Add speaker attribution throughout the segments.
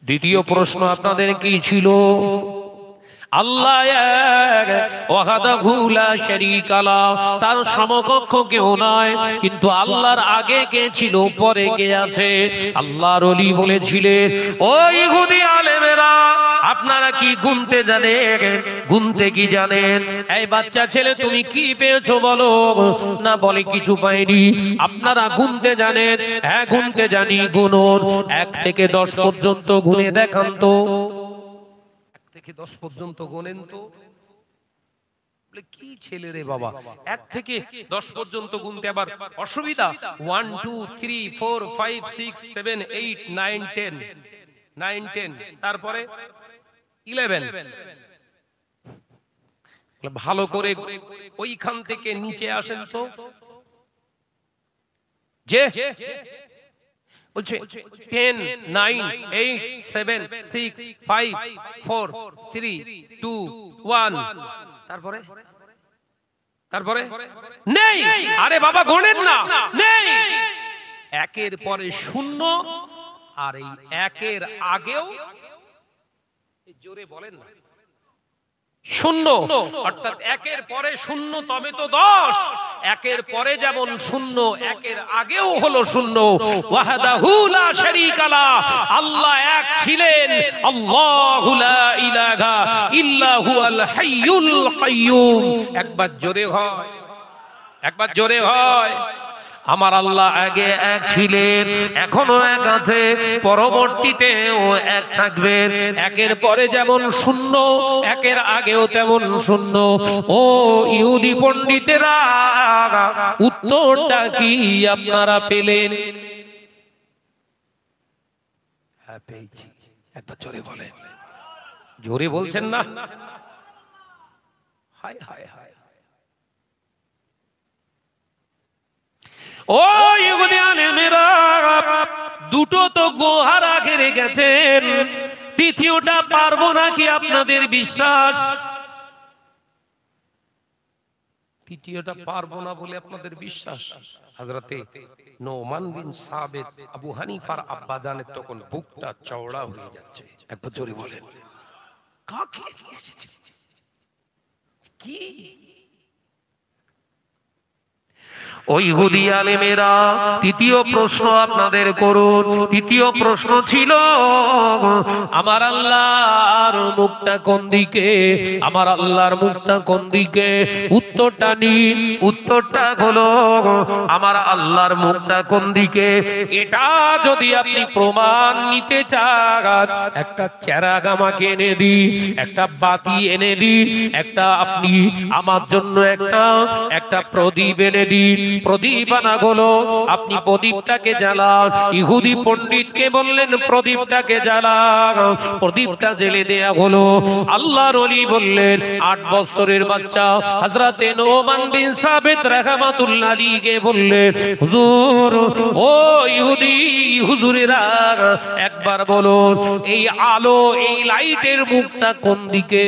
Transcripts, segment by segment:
Speaker 1: দ্বিতীয় প্রশ্ন আপনাদের কি ছিল? আল্লাহ এক, ওয়াহদাহু লা শারীকা লাহু, তার সমকক্ষ কেউ নয়। কিন্তু আল্লাহর আগে কে ছিল, পরে কে আছে? আল্লাহর ওলি বলেছিলেন, ও ইহুদি আলেমেরা, আপনারা কি গুনতে জানেন? গুনতে কি জানেন? এই বাচ্চা ছেলে, তুমি কি পেয়েছো বলো। না, বলে কিছু পাইনি। আপনারা গুনতে জানেন? হ্যাঁ গুনতে জানি। গুনুন। 1 থেকে 10 পর্যন্ত গুনে দেখান তো। 1 থেকে 10 পর্যন্ত গোনেন তো। বলে কি ছেলে রে বাবা, 1 থেকে 10 পর্যন্ত গুনতে আবার অসুবিধা? 1 2 3 4 5 6 7 8 9 10 9 10, তারপরে 11। ভালো করে ওইখান থেকে নিচে আসেন তো। যে বলছে 10 9 8 7 6 5 4 3 2 1, তারপরে তারপরে নেই। আরে বাবা গোনেন না, নেই। 1-এর পরে 0, আর এই 1-এর আগেও জোরে বলেন না 0, অর্থাৎ 1-এর পরে 0 তবে তো 10। 1-এর পরে যেমন 0, 1-এর আগেও হলো 0। ওয়াহদাহু লা শারীকা লাহু, আল্লাহ এক ছিলেন। আল্লাহু লা ইলাহা ইল্লা হুয়াল হাইয়ুল কাইয়্যুম। একবার জোরে হয়, একবার জোরে হয়। আমার আল্লাহ আগে এক ছিলেন, এখনো এক আছে, পরবর্তীতেও এক থাকবেন। 1-এর পরে যেমন 0, 1-এর আগেও তেমন 0। ও ইহুদি পণ্ডিতেরা, উত্তরটা কি আপনারা পেলেন? হ্যাঁ পেয়েছি। একবার জোরে বলেন। জোরে বলছেন না? হায় হায় হায়। ও ইহুদি আলেমেরা, দুটো তো গোহারা ঘিরে গেছেন, তৃতীয়টা পারবো নাকি আপনাদের বিশ্বাস? তৃতীয়টা পারবো না বলে আপনাদের বিশ্বাস? হযরতে নোমান বিন সাবিত, আবু হানিফার আব্বা জানের তখন বুকটা চওড়া হয়ে যাচ্ছে। একবার জোরে বলেন, কাকে নিয়ে এসেছে? কি ওই ইহুদি আলেমেরা? তৃতীয় প্রশ্ন আপনাদের করুন। তৃতীয় প্রশ্ন ছিল, আমার আল্লাহর মুখটা কোন দিকে? আমার আল্লাহর মুখটা কোন দিকে? উত্তরটা নিন। উত্তরটা হলো, আমার আল্লাহর মুখটা কোন দিকে? এটা যদি আপনি প্রমাণ নিতে চান, একটা চেরাগ আমাকে এনে দিন, একটা বাতি এনে দিন, একটা আপনি আমার জন্য একটা প্রদীপ এনে দিন। প্রদীপ আনা হলো, আপনি প্রদীপটাকে জ্বালান। ইহুদি পণ্ডিতকে বললেন প্রদীপটাকে জ্বালান। প্রদীপটা জ্বেলে দেয়া হলো। আল্লাহর ওলি বললেন, 8 বছরের বাচ্চা হযরতে নোমান বিন সাবিত রাহমাতুল্লাহ আলাইহি বললেন, হুজুর, ও ইহুদি হুজুরেরা, একবার বলুন, এই আলো, এই লাইটের মুখটা কোন দিকে?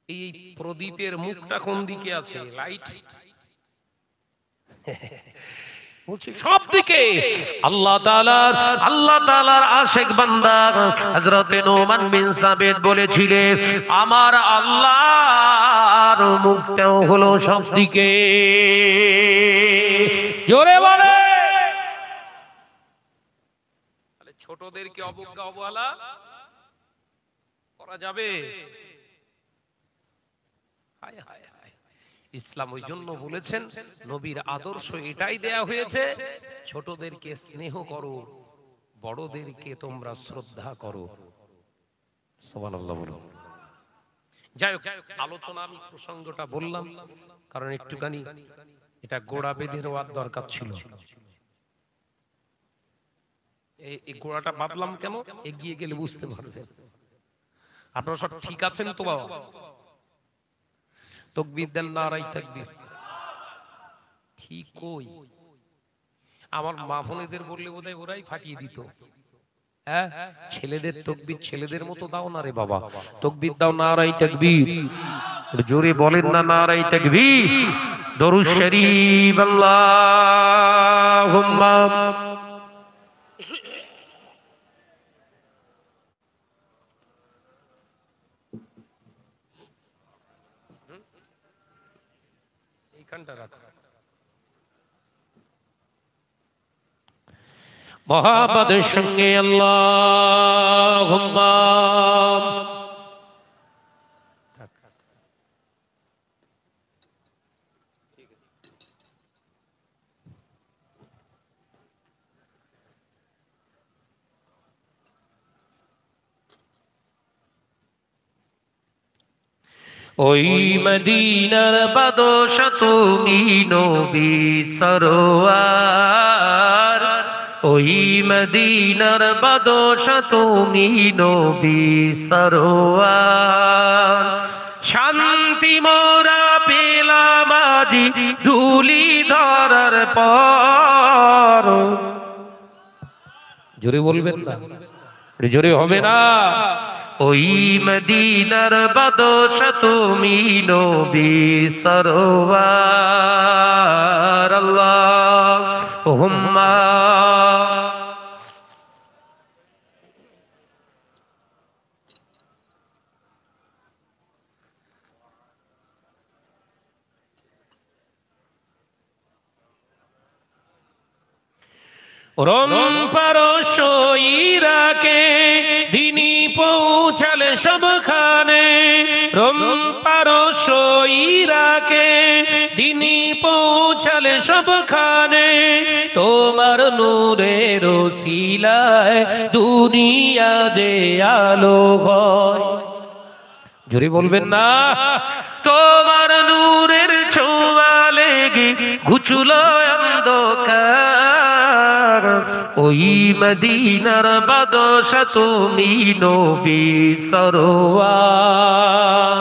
Speaker 1: এই প্রদীপের মুখটা কোন দিকে আছে? লাইট বলছে সব দিকে। আল্লাহ তাআলার আশিক বান্দা হযরতে নোমান বিন সাবিত বলেছিলেন, আমার আল্লাহর মুখটাও হলো সব দিকে। জোরে বলে। তাহলে ছোটদেরকে অবজ্ঞা অবহেলা করা যাবে? ইসলাম ওই জন্য বলেছেন, নবীর আদর্শ এটাই দেয়া হয়েছে, ছোটদেরকে স্নেহ করো, বড়দেরকে তোমরা শ্রদ্ধা করো। সুবহানাল্লাহ বলো। যাই হোক, আলোচনা আমি প্রসঙ্গটা বললাম কারণ একটুখানি এটা গোড়া বেঁধে দেওয়ার দরকার ছিল। এই গোড়াটা বাঁধলাম কেন, এগিয়ে গেলে বুঝতে পারবে। আপনারা সব ঠিক আছেন তো বাবা? তাকবীর দেন, নারায়ে তাকবীর। ঠিক কই? আমার মা বোনেদের বললে বোধহয় ওরাই ফাটিয়ে দিত। হ্যাঁ, ছেলেদের তাকবীর ছেলেদের মতো দাও না রে বাবা। তাকবীর দাও, নারায়ে তাকবীর। জোরে বলেন না, নারায়ে তাকবীর। দরুদ শরীফ, আল্লাহ আল্লাহুম্মা এইখানটা রাখো মোহাম্মদের সঙ্গে আল্লাহুম্মা ওই মদিনার বাদশা তুমি নবী সরোয়ার ওই মদিনার বাদশা তুমি নবী সরোয়ার শান্তি মোরা পেলাম আজি ধুলি ধরার পর জোরে বলবেন না জোরে হবে না ওই মদিনার বাদশা তুমি নবী সরোয়ার আল্লাহুম্মা রোম পারস্য ইরাকে দিনী পৌঁছালে সবখানে রোম পারস্য ইরাকে দিনী পৌঁছালে সবখানে তোমার নূরের ওসিলায় দুনিয়া যে আলো হয় জোরে বলবেন না তোমার নূরের ছোঁয়া লেগে ঘুচলো অন্ধকার ওই মদিনার বাদশা তুমি নবী সরোয়ার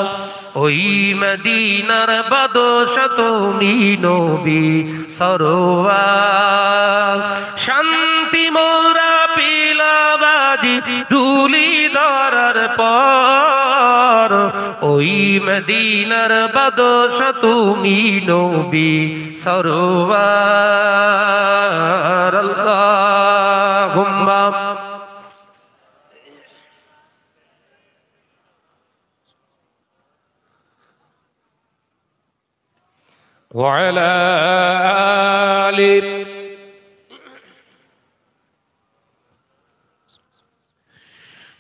Speaker 1: ওই মদিনার বাদশা তুমি নবী সরোয়ার শান্তি মোরা পেলাম আজি ধুলি ধরার পর ওই মদিনার বাদশা তুমি নবী সরোয়ার আল্লাহুম্মা ওয়া আলা আলি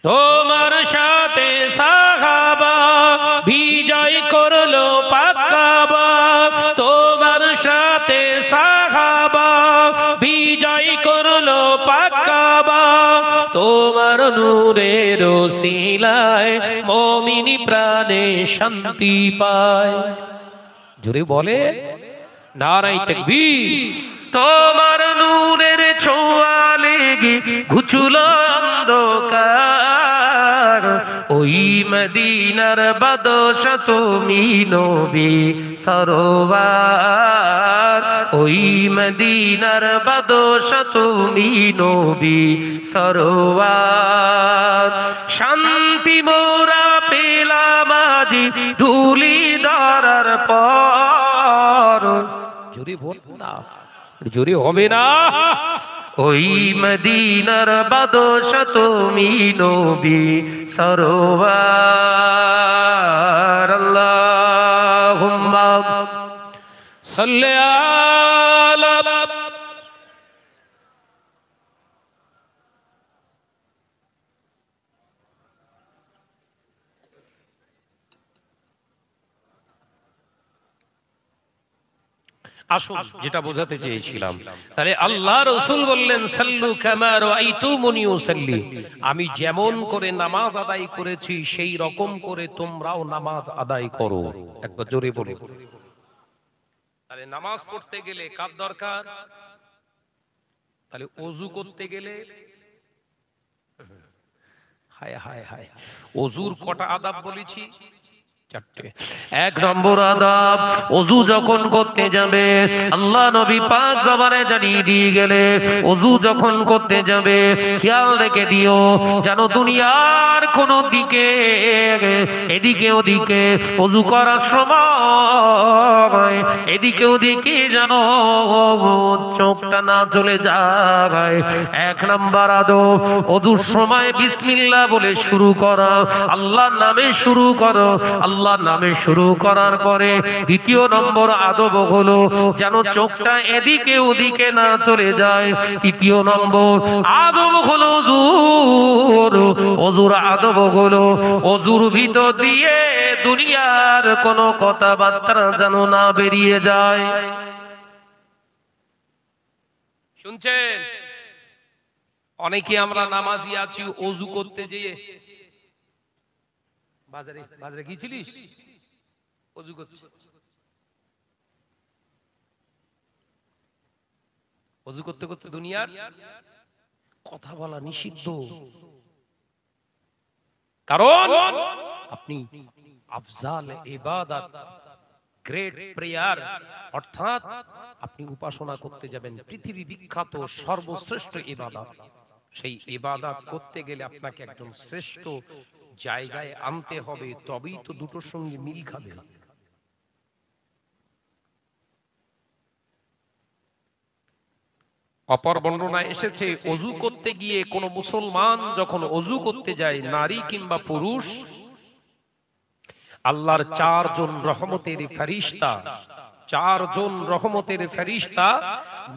Speaker 1: তোমার সাথে সাহাবা বিজয় করলো পাক্কাবা তোমার সাথে সাহাবা বিজয় করলো পাক্কাবা তোমার নূরের ওসিলায় মুমিন প্রাণে শান্তি পায় জোরে বলে নারায়ে তাকবীর তোমার নূরের ছোঁয়া লেগে ঘুচলো অন্ধকার ওই মদিনার বাদশা তুমি নবী সরোয়ার ওই মদিনার বাদশা তুমি নবী সরোয়ার শান্তি মোরা পেলাম আজি ধুলি ধরার পর জোরে বল না জোরে হবে না ওই মদিনার বাদশা তুমি নবী সরোয়ার আল্লাহুম্মা সাল্লি আলা আসুন যেটা বোঝাতে চেয়েছিলাম তাহলে আল্লাহ রাসূল বললেন সাল্লু কামা রাআইতুমুনি উসাল্লি আমি যেমন করে নামাজ আদায় করেছি সেই রকম করে তোমরাও নামাজ আদায় করো একবার জোরে বলো তাহলে নামাজ পড়তে গেলে কার দরকার তাহলে ওযু করতে গেলে হায় হায় হায় ওযুর কটা আদাব বলেছি চারটে। এক নম্বর আদাব, ওযু যখন করতে যাবে, আল্লাহ নবী পাক জবানে জানিয়ে দিয়ে গেলে, ওযু যখন করতে যাবে খেয়াল রেখে দিও যেন দুনিয়ার কোন দিকে এদিকে ওদিকে ওযু করার সময় এদিকে ওদিকে যেন চোখটা না চলে যায়। এক নম্বর আদব, ওযুর সময় বিসমিল্লাহ বলে শুরু করা, আল্লাহর নামে শুরু করো। আল্লাহর নামে শুরু করার পরে দ্বিতীয় নম্বর আদব হলো যেন চোখটা এদিকে ওদিকে না চলে যায়। তৃতীয় নম্বর আদব হলো ওযুর আদব হলো ওযুর ভিতর দিয়ে দুনিয়ার কোনো কথাবার্তা যেন না বেরিয়ে যায়। শুনছেন? অনেকে আমরা নামাজি আছি, ওযু করতে যেয়ে বাজারে বাজারে গিয়েছিলিস, ওযু করছিস, ওযু করতে করতে দুনিয়ার কথা বলা নিষিদ্ধ। কারণ আপনি আফজাল ইবাদত, গ্রেট প্রেয়ার, অর্থাৎ আপনি উপাসনা করতে যাবেন পৃথিবী বিখ্যাত সর্বশ্রেষ্ঠ ইবাদত। সেই ইবাদত করতে গেলে আপনাকে একদম শ্রেষ্ঠ জায়গায় আনতে হবে, তবেই তো দুটোর সঙ্গে মিল খাবে। অপর বর্ণনায় এসেছে ওযু করতে গিয়ে কোন মুসলমান যখন ওযু করতে যায়, নারী কিংবা পুরুষ, আল্লাহর চারজন রহমতের ফেরেশতা, চারজন রহমতের ফেরেশতা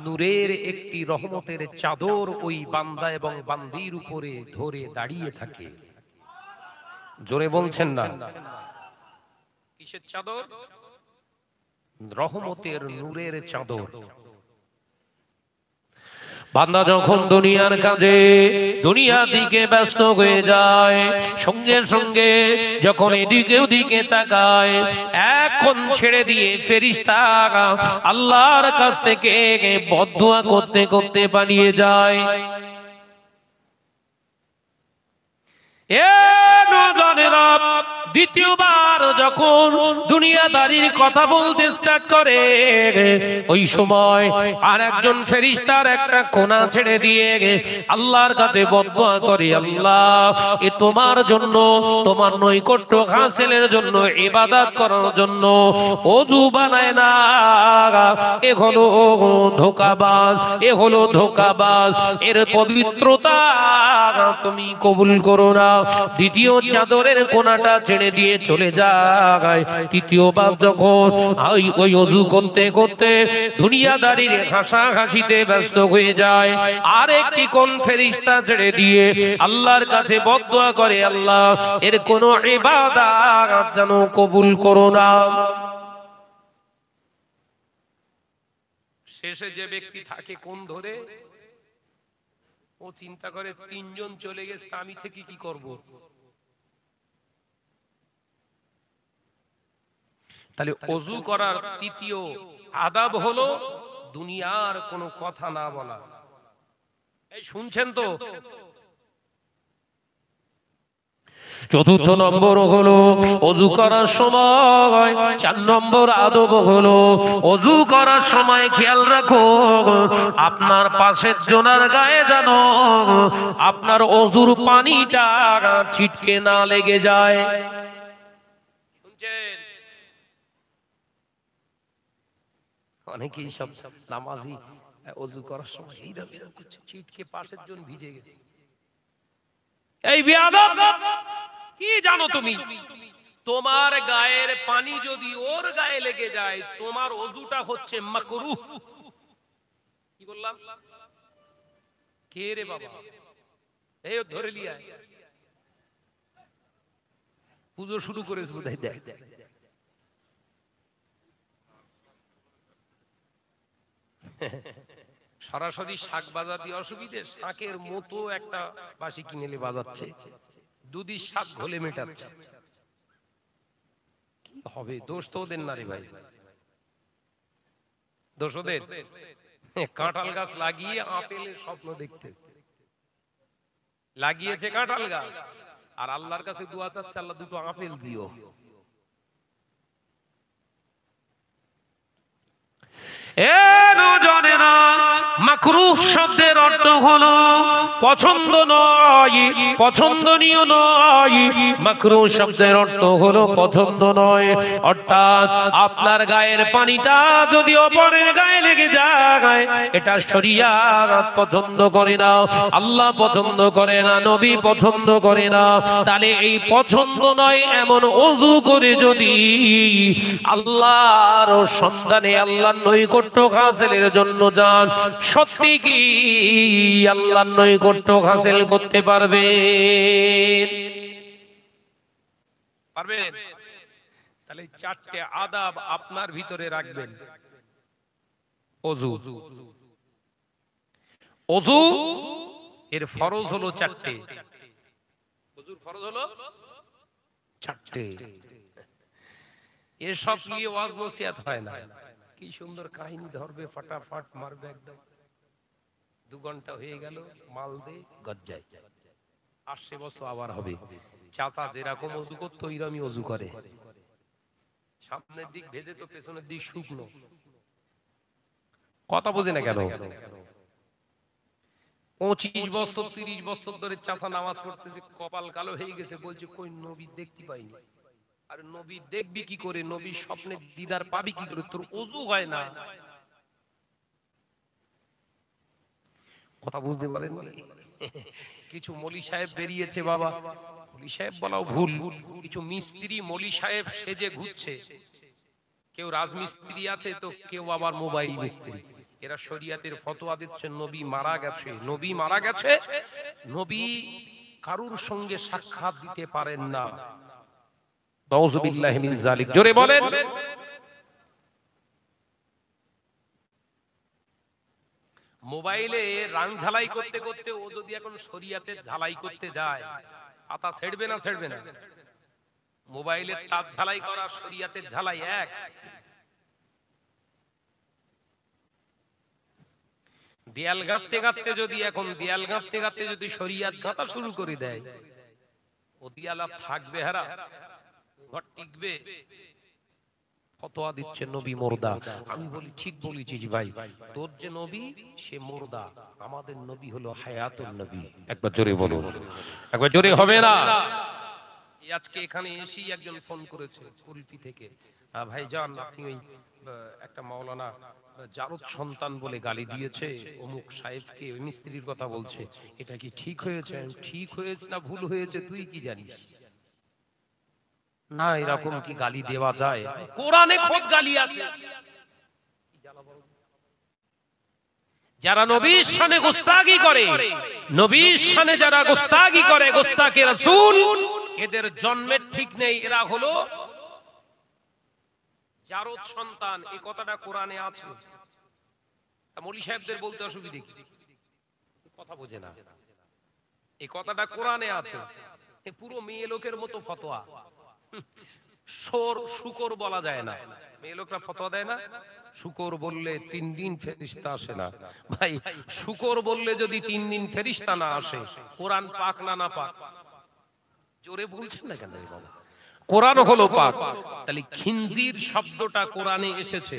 Speaker 1: নূরের একটি রহমতের চাদর ওই বান্দা এবং বান্দির উপরে ধরে দাঁড়িয়ে থাকে। জোরে বলছেন না? কিসের চাদর? রহমতের নূরের চাদর। বান্দা যখন দুনিয়ার কাজে দুনিয়ার দিকে ব্যস্ত হয়ে যায়, সঙ্গে সঙ্গে যখন এদিকে ওদিকে তাকায়, এখন ছেড়ে দিয়ে ফেরেশতা আল্লাহর কাছ থেকে বদদুয়া করতে করতে পালিয়ে যায়। দ্বিতীয়বার যখন দুনিয়াদারির কথা বলতে স্টার্ট করে, ওই সময় আর একজন ফেরেশতার একটা কোনা ছেড়ে দিয়ে আল্লাহর কাছে বদদুয়া করে, আল্লাহ এ তোমার জন্য, তোমার নৈকট্য হাসিলের জন্য, ইবাদত করার জন্য ওযু বানায় না, এ হলো ধোঁকাবাজ, এ হলো ধোঁকাবাজ, এর পবিত্রতা তুমি কবুল করো না। দ্বিতীয় চাদরের কোনাটা ছেড়ে দিয়ে চলে যায়। তৃতীয়বার যখন ওই ওযু করতে করতে দুনিয়াদারির হাসাহাসিতে ব্যস্ত হয়ে যায়, আরেকটি কোন ফেরেশতা ছেড়ে দিয়ে আল্লাহর কাছে বদদুয়া করে, আল্লাহ এর কোন ইবাদত যেন কবুল করো না। শেষে যে ব্যক্তি থাকে কোন ধরে, ও চিন্তা করে তিনজন চলে গেছে, আমি থেকে কি করব? তাহলে ওযু করার তৃতীয় আদাব হলো দুনিয়ার কোনো কথা না বলা। এই শুনছেন তো? চতুর্থ নম্বর হলো ওযু করার সময়, 4 নম্বর আদব হলো ওযু করার সময় খেয়াল রাখো আপনার পাশের জনার গায়ে যেন আপনার ওযুর পানিটা ছিটকে না লেগে যায়। শুনছেন? অনেকেই সব নামাজি ওযু করার সময় এইভাবে ছিটকে পাশের জন ভিজে গেছে। এই বেয়াদব, কি জানো তুমি? তোমার গায়ের পানি যদি ওর গায়ে লেগে যায়, তোমার ওযুটা হচ্ছে মাকরুহ। কি বললাম? কে রে বাবা? এই ধরে লিয়া পুজো শুরু করেছে বোধহয়। দেখ সরাসরি শাক বাজার দিয়ে অসুবিধে, শাকের মতো একটা বাসি কিনেলে বাজাচ্ছে, দুদির শাক ঘোলে মেটাচ্ছে। কি হবে? দোষ তো ওদের না রে ভাই, দোষ ওদের। কাঁঠাল গাছ লাগিয়ে আপেলের স্বপ্ন দেখতে লাগিয়েছে কাঁঠাল গাছ, আর আল্লাহর কাছে দোয়া চাচ্ছে, আল্লাহ দুটো আপেল দিও। এ নওজওয়ানেরা, মাকরুহ শব্দের অর্থ হলো পছন্দ নয়, পছন্দনীয় নয়। মাকরুহ শব্দের অর্থ হলো পছন্দ নয়, অর্থাৎ আপনার গায়ের পানিটা যদি অপরের গায়ে লেগে যায়, এটা শরীয়ত পছন্দ করে না, আল্লাহ পছন্দ করে না, নবী পছন্দ করে না। তাহলে এই পছন্দ নয় এমন ওযু করে যদি আল্লাহর সন্ধানে, আল্লাহর নৈকট্য হাসিলের জন্য যান, সত্যি কি আল্লাহর নৈকট্য হাসিল করতে পারবেন? পারবেন? তাহলে চারটে আদাব আপনার ভিতরে রাখবেন। ওযু, ওযু এর ফরজ হলো চারটে। ওযুর ফরজ হলো চারটে। এসব নিয়ে ওয়াজ নসিহত হয় না। কি সুন্দর কাহিনী ধরবে, ফাটাফাট মারবে, একদম 2 ঘন্টা হয়ে গেল, মাল দে গজ্জায়, আসছে বছর আবার হবে। চাচা যেরকম ওযু করতো ওইরকমই ওযু করে, সামনের দিক ভেজে তো পেছনের দিক শুকনো। কথা বোঝে না কেন? 25 বছর 30 বছর ধরে চাচা নামাজ পড়তেছে, কপাল কালো হয়ে গেছে, বলছে কই নবী দেখতে পাইনি। আর নবী দেখবি কি করে, নবী স্বপ্নে দিদার পাবি কি করে, তোর ওযু হয় না। কথা বুঝতে পারেন? কিছু মলি সাহেব বেরিয়েছে বাবা, মলি সাহেব বলাও ভুল, কিছু মিস্ত্রি মলি সাহেব সেজে ঘুরছে। কেউ রাজমিস্ত্রি আছে, তো কেউ আবার মোবাইল মিস্ত্রি। এরা শরীয়তের ফতোয়া দিচ্ছে নবী মারা গেছে, নবী মারা গেছে, নবী কারুর সঙ্গে সাক্ষাৎ দিতে পারেন না। নাউযুবিল্লাহি মিন যালিক, জোরে বলেন। মোবাইলে রাং ঝালাই করতে করতে ও যদি এখন শরীয়তের ঝালাই করতে যায়, পাতা ছেড়বে না? ছেড়বে না। মোবাইলের তার ঝালাই করা শরীয়তের ঝালাই এক। দেয়াল গাঁথতে গাঁথতে যদি, এখন দেয়াল গাঁথতে গাঁথতে যদি শরীয়ত গাঁথা শুরু করে দেয়, ও দেয়াল আর থাকবে হারা, ঘর টিকবে? ফতোয়া দিচ্ছে নবী মুর্দা। আমি বলি ঠিক বলেছিস ভাই, তোর যে নবী সে মুর্দা, আমাদের নবী হলো হায়াতুন নবী। একবার জোরে বলুন, একবার জোরে হবে না? আজকে এখানে এসেই একজন ফোন করেছে কুলপি থেকে, ভাই জান আপনি ওই একটা মাওলানা জারদ সন্তান বলে গালি দিয়েছে অমুক সাহেবকে, ওই মিস্ত্রির কথা বলছে, এটা কি ঠিক হয়েছে? ঠিক হয়েছে না ভুল হয়েছে তুই কি জানিস? না এরকম কি গালি দেওয়া যায়? কোরআনে খোদ গালি আছে। যারা নবীর শানে গোস্তাকি করে, নবীর শানে যারা গোস্তাকি করে, গোস্তাকে রাসূল, এদের জন্মের ঠিক নেই। এরা হলো জারদ সন্তান। এই কথাটা কোরআনে আছে। মৌলী সাহেবদের বলতে অসুবিধা কি? কথা বোঝে না। এই কথাটা কোরআনে আছে। পুরো মেয়ে লোকের মতো ফতোয়া। শুকর বলা যায় না, মেয়ে লোকরা ফতোয়া দেয় না। শুকর বললে 3 দিন ফেরেশতা আসে না। ভাই শুকর বললে যদি 3 দিন ফেরেশতা না আসে, কোরআন পাক না না পাক? জোরে বলছেন না কেন বাবা? কোরআন হলো পাক। তাহলে খিনজির শব্দটা কোরআনে এসেছে।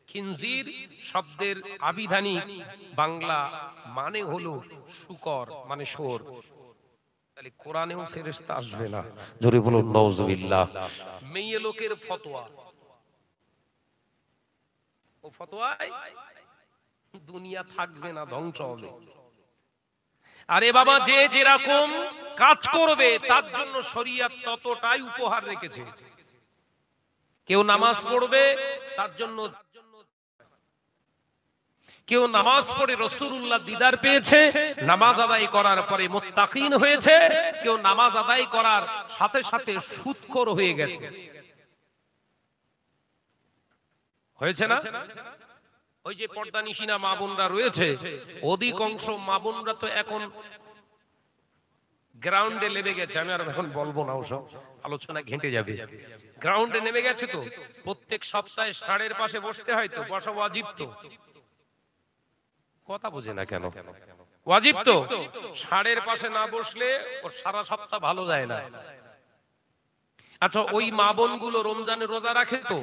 Speaker 1: খিনজির শব্দের আবিধানিক বাংলা মানে হলো শুকর, মানে শুয়োর। তাহলে কোরআনেও ফেরেশতা আসবে না। জোরে বলুন নাউযুবিল্লাহ। মেয়ে লোকের ফতোয়া, ও ফতোয়ায় দুনিয়া থাকবে না, ধ্বংস হবে। আরে বাবা, যে যেরকম কাজ করবে তার জন্য শরীয়ত ততটাই উপহার রেখেছে। কেউ নামাজ পড়বে তার জন্য, কেউ নামাজ পড়ে রাসূলুল্লাহ দিদার পেয়েছে, নামাজ আদায় করার পরে মুত্তাকিন হয়েছে, কেউ নামাজ আদায় করার সাথে সাথে সুদখোর হয়ে গেছে। হয়েছে না? ওই যে পর্দানিশিনা মা বোনরা রয়েছে, অধিকাংশ মা বোনরা তো এখন গ্রাউন্ডে নেমে গেছে। আমি আর এখন বলবো না, ওসব আলোচনা ঘেঁটে যাবে। গ্রাউন্ডে নেমে গেছে তো, প্রত্যেক সপ্তাহে ষাঁড়ের পাশে বসতে হয় তো, বসা ওয়াজিব তো। কথা বোঝে না কেন? ওয়াজিব তো। ষাঁড়ের পাশে না বসলে ওর সারা সপ্তাহ ভালো যায় না। আচ্ছা ওই মা বোনগুলো রমজানে রোজা রাখে তো,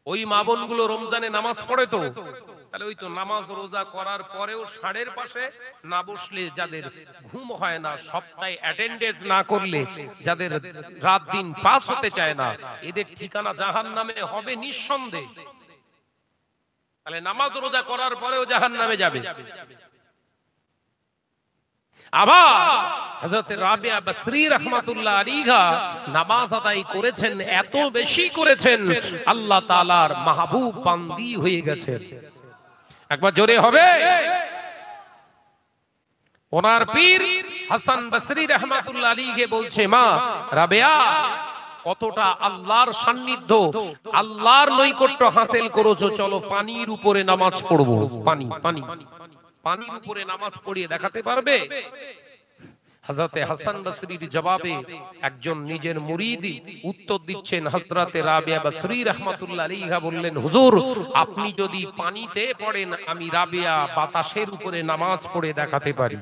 Speaker 1: ওই মা বোনগুলো রমজানে নামাজ পড়ে তো, তাহলে ওই তো নামাজ রোজা করার পরেও ষাঁড়ের পাশে না বসলে, যাদের ঘুম হয় না, সপ্তাহে অ্যাটেন্ডেন্স না করলে, যাদের রাত দিন পাস হতে চায় না, এদের ঠিকানা জাহান্নামে হবে নিঃসন্দেহ। তাহলে নামাজ রোজা করার পরেও জাহান্নামে যাবে। আবার হযরত রাবিয়া বসরি রাহমাতুল্লাহ আলাইহা নামাজ আদায় করেছেন, এত বেশি করেছেন আল্লাহ তাআলার মাহবুব বান্দি হয়ে গেছেন। একবার জোরে হবে। ওনার পীর হাসান বসরি রাহমাতুল্লাহ আলাইহি বলছে, মা রাবিয়া কতটা আল্লাহর সান্নিধ্য, আল্লাহর নৈকট্য হাসিল করেছো, চলো পানির উপরে নামাজ পড়বো। পানি পানি পানির উপরে নামাজ পড়িয়ে দেখাতে পারবে? হযরতে হাসান বসরির জবাবে একজন নিজের মুরিদি উত্তর দিচ্ছেন, হযরতে রাবিয়া বসরি রাহমাতুল্লাহ আলাইহা বললেন, হুজুর আপনি যদি পানিতে পড়েন, আমি রাবিয়া বাতাসের উপরে নামাজ পড়ে দেখাতে পারি।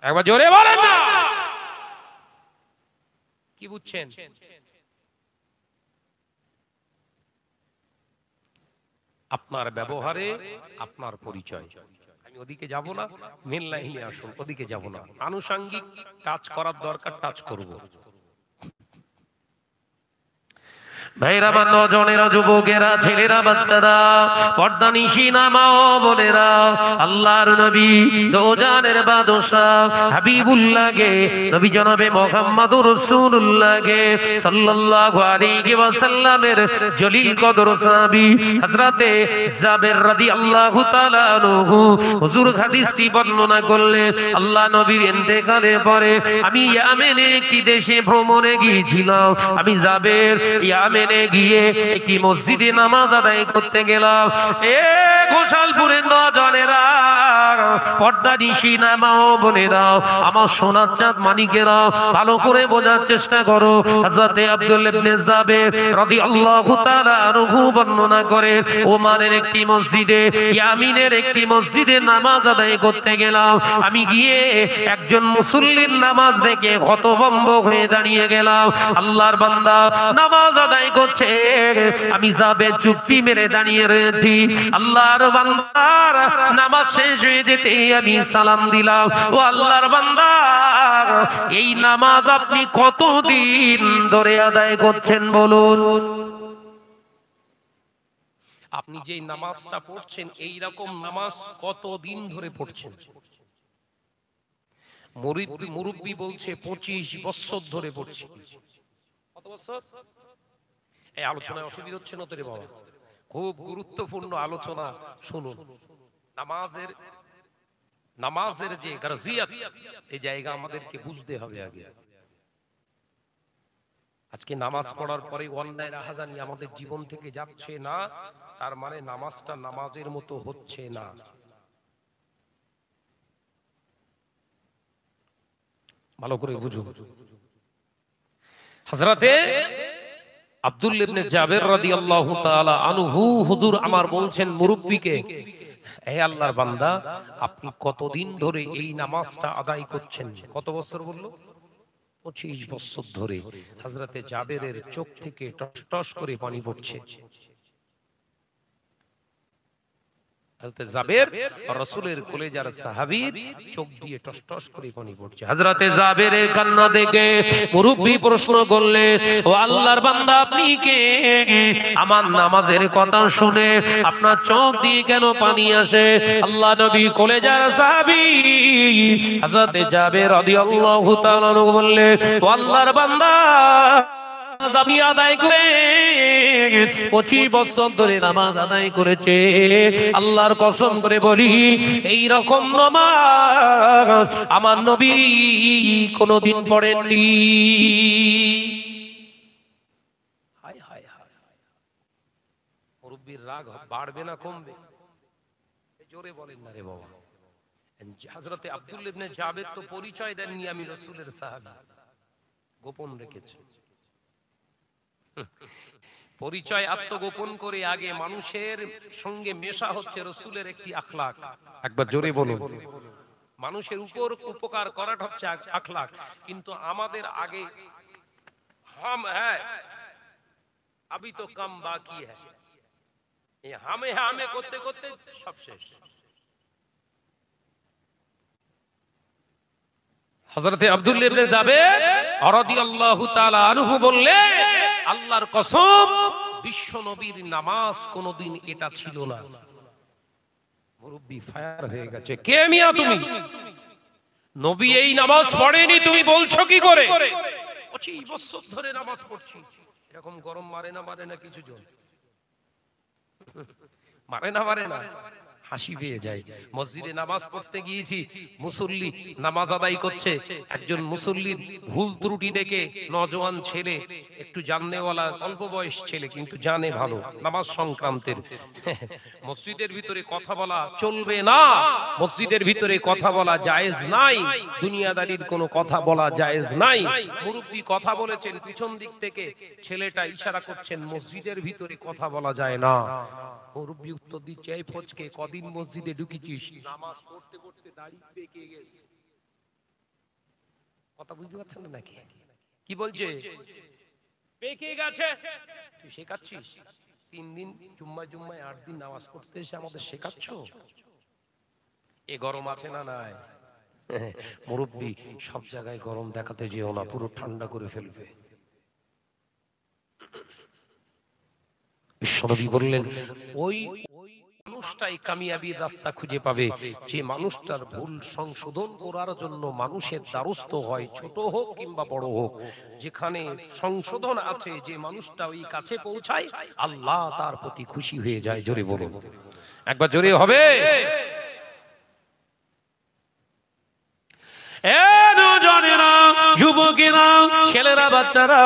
Speaker 1: একবার জোরে বলেন না। কি বুঝছেন? আপনার ব্যবহারে আপনার পরিচয়। আমি ওদিকে যাব না, মেন লাইনে আসুন, ওদিকে যাব না। আনুষঙ্গিক কাজ করার দরকার, টাচ করব। ভাইরা, নজনেরা, যুবকেরা, ছেলেরা, বাচ্চারা, পর্দানিশী নামাও বোনেরা, আল্লাহর নবী দোজানের বাদশা হাবিবুল্লাহকে, নবী জনাবে মুহাম্মদুর রাসূলুল্লাহকে সাল্লাল্লাহু আলাইহি ওয়াসাল্লামের জলিল কদর সাহাবী হযরতে জাবের রাদিয়াল্লাহু তাআলা আনহু হুজুর হাদিসটি বর্ণনা করলেন। আল্লাহ নবীর ইন্তেকালের পরে আমি ইয়ামেনে একটি দেশে ভ্রমণে গিয়েছিলাম। আমি জাবের ইয়ামেনে গিয়ে একটি মসজিদে নামাজ আদায় করতে গেলাম। গোসালপুরের নজনেরা, পর্দানিশী নামাও বোনেরা, আমার সোনার চাঁদ মানিকেরা, ভালো করে বোঝার চেষ্টা করো। হযরতে আব্দুল্লাহ ইবনে জাবের রাদিয়াল্লাহু তাআলা আনহু বর্ণনা করে, ওমানের একটি মসজিদে, ইয়ামিনের একটি মসজিদে নামাজ আদায় করতে গেলাম। আমি গিয়ে একজন মুসল্লির নামাজ দেখে হতভম্ব হয়ে দাঁড়িয়ে গেলাম। আল্লাহর বান্দা নামাজ আদায় করছে, আমি যাবে চুপটি মেরে দাঁড়িয়ে রয়েছি। আল্লাহর বান্দার নামাজ শেষ হয়ে যেতে আমি সালাম দিলাম। ও আল্লাহর বান্দা, এই নামাজ আপনি কতদিন ধরে আদায় করছেন বলুন? আপনি যে নামাজটা পড়ছেন, এই রকম নামাজ কতদিন ধরে পড়ছেন? মুরব্বি বলছে 25 বছর ধরে পড়ছি। কত বছর? এই আলোচনায় অসুবিধা হচ্ছে না তো রে বাবা? খুব গুরুত্বপূর্ণ আলোচনা শুনুন। নামাজের যে গারজিয়াত, এই জায়গা আমাদেরকে বুঝতে হবে আগে। আজকে নামাজ পড়ার পরে অন্যায় রাহাজানি আমাদের জীবন থেকে যাচ্ছে না, তার মানে নামাজটা নামাজের মতো হচ্ছে না। ভালো করে বুঝুন। হযরতে আব্দুল্লাহ ইবনে জাবের রাদিয়াল্লাহু তাআলা আনহু হুজুর আমার বলছেন মুরব্বিকে, হে আল্লাহর বান্দা, আপনি কতদিন ধরে এই নামাজটা আদায় করছেন? কত বছর বলল? 25 বছর ধরে। হযরতে জাবেরের চোখ থেকে টস টস করে পানি পড়ছে। হযরতে জাবের রাসূলের কলেজার সাহাবী, চোখ দিয়ে টস টস করে পানি পড়ছে। হযরতে জাবেরের কান্না দেখে মুরব্বি প্রশ্ন করলে, ও আল্লাহর বান্দা, আপনি কে? আমার নামাজের কথা শুনে আপনার চোখ দিয়ে কেন পানি আসে? আল্লাহ নবী কলেজার সাহাবী হযরতে জাবের রাদিয়াল্লাহু তাআলা বললে, ও আল্লাহর বান্দা, আমি আদায় করে 25 বছর ধরে নামাজ আদায় করেছে। আল্লাহর কসম করে বলি, এই রকম নামাজ আমার নবী কোনদিন পড়েননি। হায় হায় হায়, মুরব্বির রাগ বাড়বে না কমবে? জোরে বলেন না রে বাবা। হযরতে আব্দুল্লাহ ইবনে জাবের তো পরিচয় দেননি আমি রাসূলের সাহাবী, গোপন রেখেছে। পরিচয় আত্মগোপন করে আগে মানুষের সঙ্গে মেশা হচ্ছে রাসূলের একটি আখলাক। একবার জোরে বলুন। মানুষের উপর উপকার করাটা হচ্ছে আখলাক, কিন্তু আমাদের আগে अभी तो कम बाकी है। ये हामे हामे করতে করতে সব শেষ। হযরতে আব্দুল্লাহ ইবনে জাবের রাদিয়াল্লাহু তাআলা আনহু বললেন, আল্লাহর কসম বিশ্ব নবীর নামাজ কোনদিন এটা ছিল না। মুরব্বি ফায়ার হয়ে গেছে, কে মিয়া তুমি? নবী এই নামাজ পড়েনি তুমি বলছো কি করে? 25 বছর ধরে নামাজ পড়ছি। এরকম গরম মারে না কিছু জন মারে না, হাসি পেয়ে যায়। মসজিদে নামাজ পড়তে গিয়েছি, মুসল্লি নামাজ আদায় করছে, একজন মুসল্লির ভুল ত্রুটি দেখে নওজোয়ান ছেলে, একটু জাননেওয়ালা অল্প বয়স ছেলে কিন্তু জানে ভালো নামাজ সংক্রান্তের, মসজিদের ভিতরে কথা বলা চলবে না, মসজিদের ভিতরে কথা বলা জায়েজ নাই, দুনিয়াদারির কোনো কথা বলা জায়েজ নাই। মুরব্বি কথা বলেছেন, পিছন দিক থেকে ছেলেটা ইশারা করছেন মসজিদের ভিতরে কথা বলা যায় না। মুরব্বি উত্তর দিচ্ছে, এই ফজকে কদিন মসজিদে ঢুকেছিস? নামাজ পড়তে পড়তে দাড়ি পেকে গেছে। কথা বুঝতে পারছেন না নাকি? কি বলছে? পেকে গেছে। তুই শেখাচ্ছিস 3 দিন জুম্মায় 8 দিন নামাজ পড়তে এসে আমাদের শেখাচ্ছ? এ গরম আছে না নাই? মুরব্বি সব জায়গায় গরম দেখাতে যেও না, পুরো ঠান্ডা করে ফেলবে। বিশ্বনবী বললেন, ওই মানুষটাই কামিয়াবির রাস্তা খুঁজে পাবে যে মানুষটার ভুল সংশোধন করার জন্য মানুষের দ্বারস্থ হয়, ছোট হোক কিংবা বড় হোক। যেখানে সংশোধন আছে, যে মানুষটা ওই কাছে পৌঁছায়, আল্লাহ তার প্রতি খুশি হয়ে যায়। জোরে বলুন, একবার জোরে হবে। যুবকেরা, ছেলেরা, বাচ্চারা,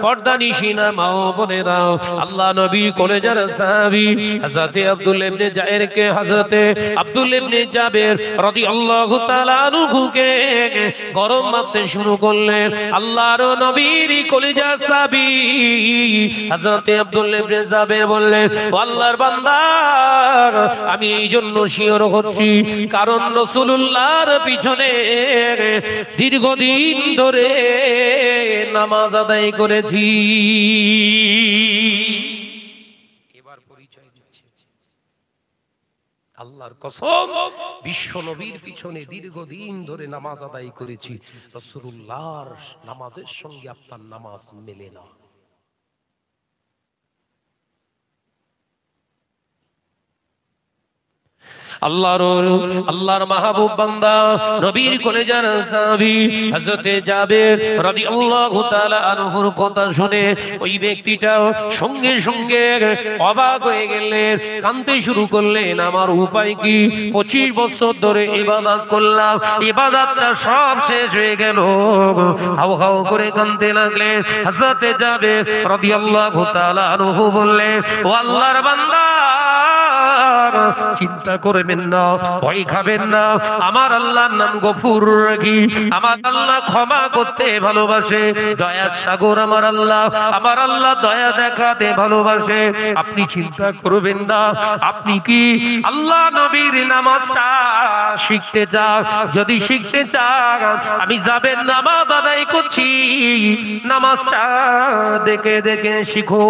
Speaker 1: পর্দানিশিনা মা ও বোনেরা, আল্লাহ নবী কলেজার সাহাবী হযরতে আব্দুল্লাহ ইবনে জায়েরকে হযরতে আব্দুল্লাহ ইবনে জাবের রাদিয়াল্লাহু তাআলা আনহুকে গরম মারতে শুরু করলেন। আল্লাহর নবীর কলেজার সাহাবী হযরতে আব্দুল্লাহ ইবনে জাবের বললেন, ও আল্লাহর বান্দা, আমি এই জন্য শিওর হচ্ছি কারণ রাসূলুল্লাহর পিছনে দীর্ঘদিন ধরে নামাজ আদায় করেছি। এবার পরিচয় দিচ্ছে, আল্লাহর কসম বিশ্ব নবীর পিছনে দীর্ঘদিন ধরে নামাজ আদায় করেছি। রাসূলুল্লাহর নামাজের সঙ্গে আপনার নামাজ মেলে না। আল্লাহর মাহবুব বান্দা নবীর কলেজার সাহাবী হযরতে জাবের রাদিয়াল্লাহু তাআলা আনহুর কথা শুনে ওই ব্যক্তিটা সঙ্গে সঙ্গে অবাক হয়ে গেলেন, কাঁদতে শুরু করলেন। আমার উপায় কি? 25 বছর ধরে ইবাদত করলাম, ইবাদতটা সব শেষ হয়ে গেল। হাউ হাউ করে কাঁদতে লাগলেন। হযরতে জাবের রাদিয়াল্লাহু তাআলা আনহু বললেন, ও আল্লাহর বান্দা, চিন্তা করবেন না, ভয় খাবেন না। আমার আল্লাহর নাম গফুর রাহিম। আমার আল্লাহ ক্ষমা করতে ভালোবাসে, দয়ার সাগর আমার আল্লাহ দয়া দেখাতে ভালোবাসে। আপনি চিন্তা করবেন না। আপনি কি আল্লাহ নবীর নামাজটা শিখতে চান? যদি শিখতে চান, আমি যাবেন নামাজ আদায় করছি, নামাজটা দেখে দেখে শিখো।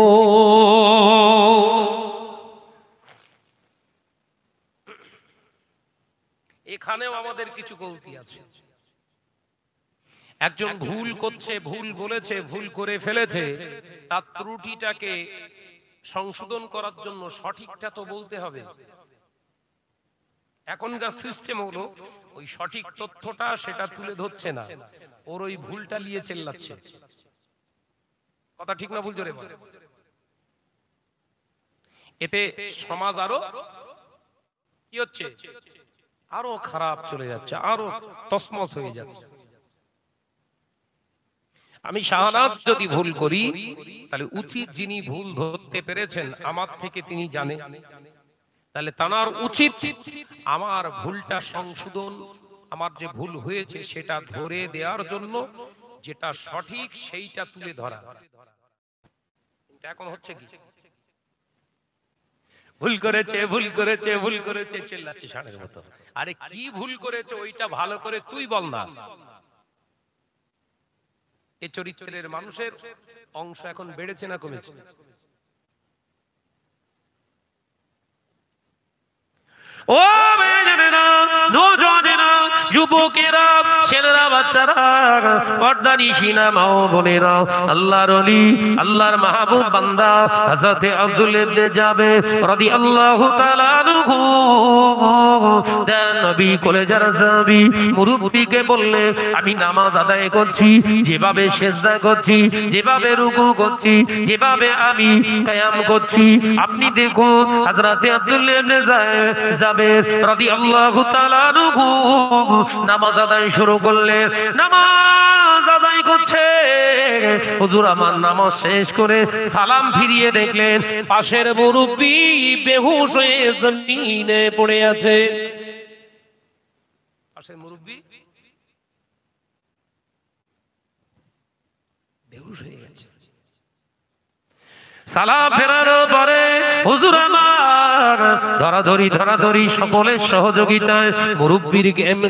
Speaker 1: এখানেও আমাদের কিছু গলতি আছে। একজন ভুল করছে, ভুল বলেছে, ভুল করে ফেলেছে, তার ত্রুটিটাকে সংশোধন করার জন্য সঠিকটা তো বলতে হবে। এখনকার সিস্টেম হলো ওই সঠিক তথ্যটা সেটা তুলে ধরছে না, ওর ওই ভুলটা নিয়ে চেল্লাচ্ছে। কথা ঠিক না ভুল? জোরে বল। এতে সমাজ আরো কি হচ্ছে? আরো খারাপ চলে যাচ্ছে, আরো তসমস হয়ে যাচ্ছে। আমি শাহাদাত যদি ভুল করি, তাহলে উচিত যিনি ভুল ধরতে পেরেছেন আমার থেকে তিনি জানেন, তাহলে তার উচিত আমার ভুলটা সংশোধন, আমার যে ভুল হয়েছে সেটা ধরে দেওয়ার জন্য যেটা সঠিক সেইটা তুলে ধরা। কিন্তু এখন হচ্ছে কি? ভুল করেছে, ভুল করেছে, ভুল করেছে চিল্লাচ্ছে ষাঁড়ের মতো। আরে কি ভুল করেছে ওইটা ভালো করে তুই বল না। এই চরিত্রের মানুষের অংশ এখন বেড়েছে না কমেছে? ও মেয়েরা, নওজওয়ানেরা, যুবকেরা, ছেলেরা, বাচ্চারা, পর্দানিশিনা মা ও বোনেরা, আল্লাহর ওলি, আল্লাহর মাহবুব বান্দা হযরত আব্দুল ইবনে জাবের রাদিয়াল্লাহু তাআলা আনহু দেন নবী কলেজার সাহাবী মুরব্বিকে বললেন, আমি নামাজ আদায় করছি, যেভাবে সিজদা করছি, যেভাবে রুকু করছি, যেভাবে আমি কিয়াম করছি, আপনি দেখুন হযরত আব্দুল ইবনে জাবের রাদিয়াল্লাহু তাআলা আনহু নামাজ আদায় শুরু করলেন। নামাজ আদায় করছে, হুজুর আমার নামাজ শেষ করে সালাম ফিরিয়ে দেখলেন পাশের মুরব্বি বেহুশ হয়ে জমিনে পড়ে আছে। পাশের মুরব্বি বেহুশ হয়ে গেছে। সালাম ফেরানোর পরে হুজুর আমার ধরাধরি সকলের সহযোগিতায় মুরব্বির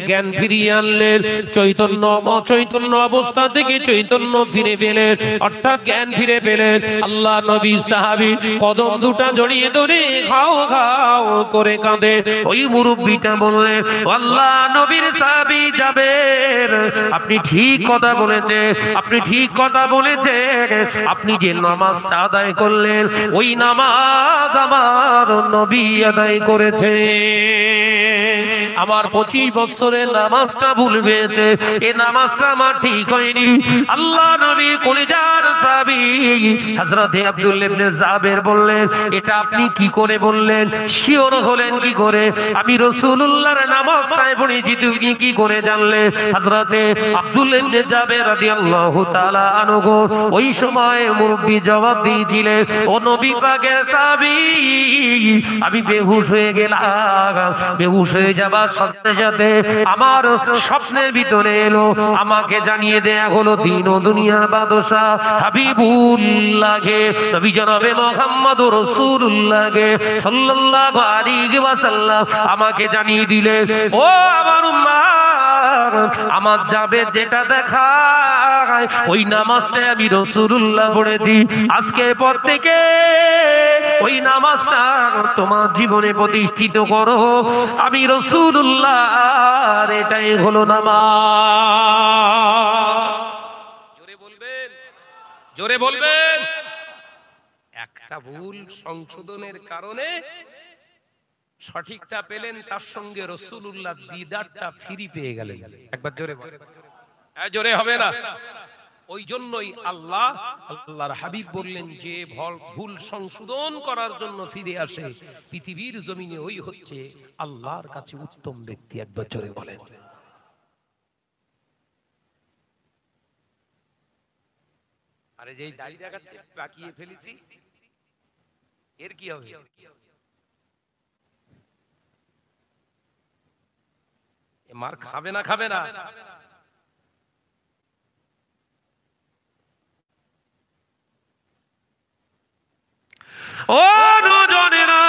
Speaker 1: জ্ঞান ফিরিয়ে আনলেন। চৈতন্য অচৈতন্য অবস্থা থেকে চৈতন্য ফিরে পেলেন, অর্থাৎ জ্ঞান ফিরে পেলেন। আল্লাহ নবী সাহাবী কদম দুটা জড়িয়ে ধরে খাও খাও করে কাঁদে। ওই মুরব্বিটা বললেন, আল্লাহ নবীর সাহাবী যাবেন, আপনি ঠিক কথা বলেছেন, আপনি ঠিক কথা বলেছেন। আপনি যে নামাজটা আদায় করলেন, ওই নামাজ আমার নবী আদায় করেছে। আমার 25 বছরের নামাজটা ভুল হয়েছে, এই নামাজটা আমার ঠিক হয়নি। আল্লাহ নবী কলিজার সাহাবী হযরত আব্দুল ইবনে জাবের বললেন, এটা আপনি কি করে বললেন? শিওর হলেন কি করে? আমি রাসূলুল্লাহর নামাজটাই পড়েছি, তুমি কি করে জানলে? হযরত আব্দুল ইবনে জাবের রাদিয়াল্লাহু তাআলা আনহু ওই সময় মুরব্বি জবাব দিয়েছিলেন, ও নবী পাকের সাহাবী, আমি বেহুশ হয়ে গেলাম। বেহুশ হয়ে যাবার সাথে সাথে আমার স্বপ্নের ভিতরে এলো, আমাকে জানিয়ে দেয়া হলো দিন ও দুনিয়ার বাদশা হাবিবুল্লাহ নবী জনাবে মুহাম্মদুর রাসূলুল্লাহ সাল্লাল্লাহু আলাইহি ওয়াসাল্লাম আমাকে জানিয়ে দিলেন, ও আমার উম্মাহ, আমার যাবে যেটা দেখায় ওই নামাজটাই আমি রাসূলুল্লাহ পড়েছি। আজকে পর থেকে ওই নামাজটা তোমার জীবনে প্রতিষ্ঠিত করো, আমি রাসূলুল্লাহ, এটাই হলো নামাজ। জোরে বলবেন, জোরে বলবেন। একটা ভুল সংশোধনের কারণে সঠিকটা পেলেন, তার সঙ্গে রাসূলুল্লাহ দিদারটা ফ্রি পেয়ে গেলেন। একবার জোরে বলেন, জোরে হবে না? ওই জন্যই আল্লাহর হাবিব বললেন, যে ভুল সংশোধন করার জন্য ফিরে আসে পৃথিবীর জমিনে, ওই হচ্ছে আল্লাহর কাছে উত্তম ব্যক্তি। একবার জোরে বলেন। আরে যেই দাড়ি দেখাচ্ছে পাকিয়ে ফেলেছি, এর কি হবে? মার খাবে না, খাবে না? ও নওজওয়ানেরা,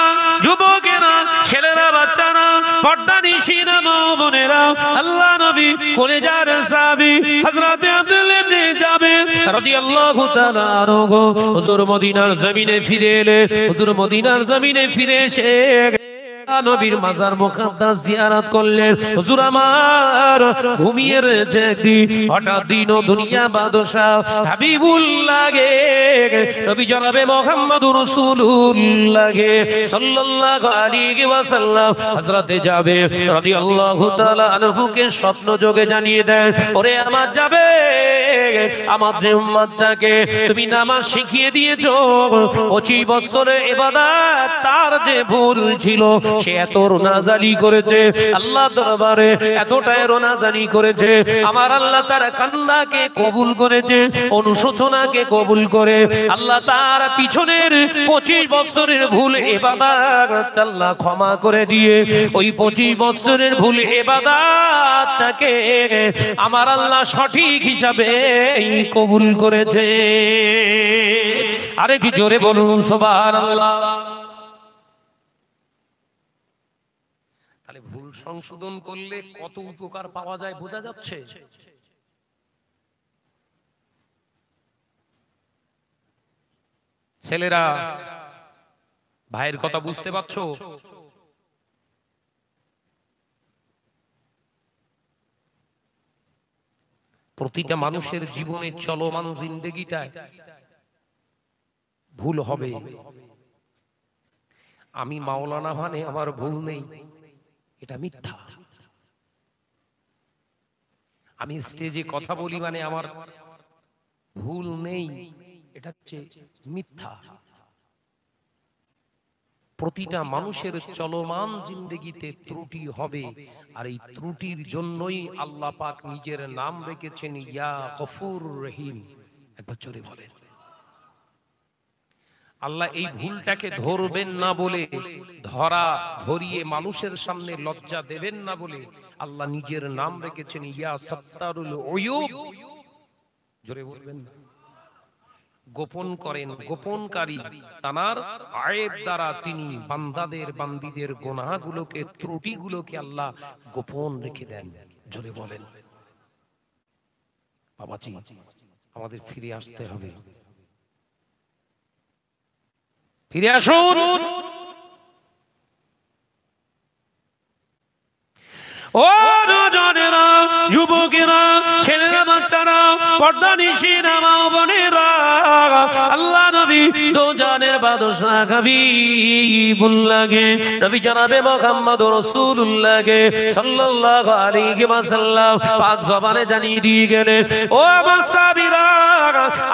Speaker 1: যুবকেরা, ছেলেরা, বাচ্চারা, পর্দানিশিনা মা বোনেরা, আল্লাহ নবী কলেজার সাহাবী হযরত আব্দুল ইবনে জাবের রাদিয়াল্লাহু তাআলা আনহু হুজুর মদিনার জমিনে ফিরে এলেন। হুজুর মদিনার জমিনে ফিরে এসে নবীর মাজার মুকাদ্দাস জিয়ারত করলেন। হুজুর আমার ঘুমিয়ে রয়েছে একদিন, হঠাৎ দিন ও দুনিয়া বাদশা হাবিবুল্লাহ নবী জনাবে মুহাম্মদুর রাসূলুল্লাহ সাল্লাল্লাহু আলাইহি ওয়াসাল্লাম হযরতে জাবের রাদিয়াল্লাহু তাআলা আনহুকে স্বপ্ন যোগে জানিয়ে দেন, ওরে আমার জাবের, আমার যে উম্মতটাকে তুমি নামাজ শিখিয়ে দিয়েছো, 25 বছরের ইবাদত তার যে ভুল ছিল, সে এত রোনাজানি করেছে আল্লাহ দরবারে, এতটাই রোনাজানি করেছে, আমার আল্লাহ তার কান্নাকে কবুল করেছে, অনুশোচনাকে কবুল করে আল্লাহ তার পিছনের 25 বছরের ভুল ইবাদত আল্লাহ ক্ষমা করে দিয়ে ওই 25 বছরের ভুল ইবাদতটাকে আমার আল্লাহ সঠিক হিসাবে কবুল করেছে। আরে কি জোরে বলুন সুবহানাল্লাহ। ভুল সংশোধন করলে কত উপকার পাওয়া যায় বোঝা যাচ্ছে? ছেলেরা, ভাইয়ের কথা বুঝতে পারছো? প্রতিটা মানুষের জীবনে চলমান জিন্দেগিটায় ভুল হবে। আমি মাওলানা মানে আমার ভুল নেই, এটা মিথ্যা। আমি স্টেজে কথা বলি মানে আমার ভুল নেই, এটা হচ্ছে মিথ্যা। প্রতিটা মানুষের চলমান জিন্দেগিতে ত্রুটি হবে, আর এই ত্রুটির জন্যই আল্লাহ পাক নিজের নাম রেখেছেন ইয়া গফুর রহিম। একবার জোরে বলেন। আল্লাহ এই ভুলটাকে ধরবেন না বলে, ধরিয়ে মানুষের সামনে লজ্জা দেবেন না বলে আল্লাহ নিজের নাম রেখেছেন ইয়া সাত্তারুল উয়ুব। জোরে বলবেন না। গোপন করেন, গোপনকারী। তার আয়েব দ্বারা তিনি বান্দাদের বান্দীদের গুনাহগুলোকে, ত্রুটিগুলোকে আল্লাহ গোপন রেখে দেন। জোরে বলেন। বাবাজি, আমাদের ফিরে আসতে হবে। ফিরে আসুন। ও নজনেরা, যুবকেরা, ছেলেরা, বাচ্চারা, পর্দানিশীরা, মা বোনেরা, আল্লাহ নবী দো জানের বাদশা হাবিবুল্লাহকে, নবী জনাবে মুহাম্মদ রাসূলুল্লাহকে সাল্লাল্লাহু আলাইহি ওয়াসাল্লাম পাক জবানে জানিয়ে দিয়ে গেলেন, ও আমার সাহাবীরা,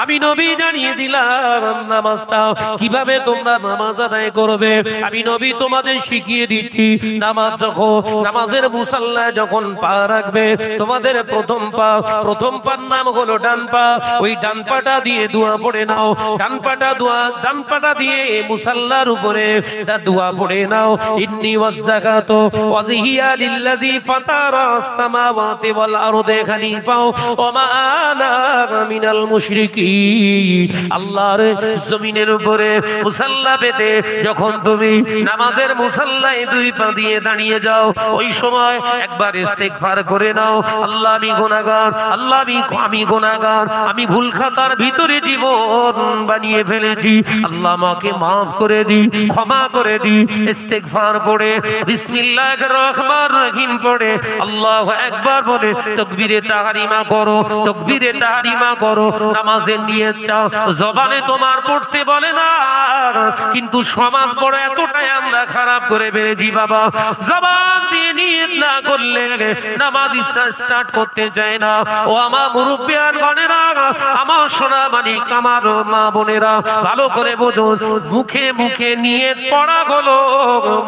Speaker 1: আমি নবী জানিয়ে দিলাম নামাজটা কিভাবে তোমরা নামাজ আদায় করবে। আমি নবী তোমাদের শিখিয়ে দিচ্ছি। নামাজের মুসাল্লায় যখন পা রাখবে, তোমাদের প্রথম পার নাম হলো ডান পা। ওই ডান পাটা দিয়ে দোয়া পড়ে নাও। ডান পাটা দিয়ে মুসাল্লার উপরে দোয়া পড়ে নাও। ইন্নী ওয়াজ্জাকাতু ওয়াজহিয়া লিল্লাযী ফাতারাস সামাওয়াতি ওয়াল আরদি হানিফা ওয়া মা আনা মিনাল মুশরিকিন। আল্লাহর জমিনের উপরে মুসাল্লা পেতে যখন তুমি নামাজের মুসাল্লায় দুই পা দিয়ে দাঁড়িয়ে যাও, ওই সময় একবার ইস্তেগফার করে নাও। আল্লাহ আমি গুনাহগার, আল্লাহ আমি গুনাহগার, আমি ভুল খাতার ভিতরে জীবন বানিয়ে ফেলেছি, আল্লাহ আমাকে মাফ করে দি, ক্ষমা করে দি। ইস্তেগফার পড়ে বিসমিল্লাহির রহমানির রহিম পড়ে আল্লাহু আকবার বলে তাকবীরে তাহরিমা করো, তাকবীরে তাহরিমা করো। নামাজের নিয়তটা জবানে তোমার পড়তে বলে না, কিন্তু সমাজ বড় এতটাই আমরা খারাপ করে ফেলেছি বাবা, জবান দিয়ে নিয়ত না করলে নামাজ স্টার্ট করতে চায় না। ও আমার মুরব্বিয়ান গণেরা, আমার সোনা মানিক, আমার মা বোনেরা, ভালো করে বুঝুন, মুখে মুখে নিয়ত পড়া হলো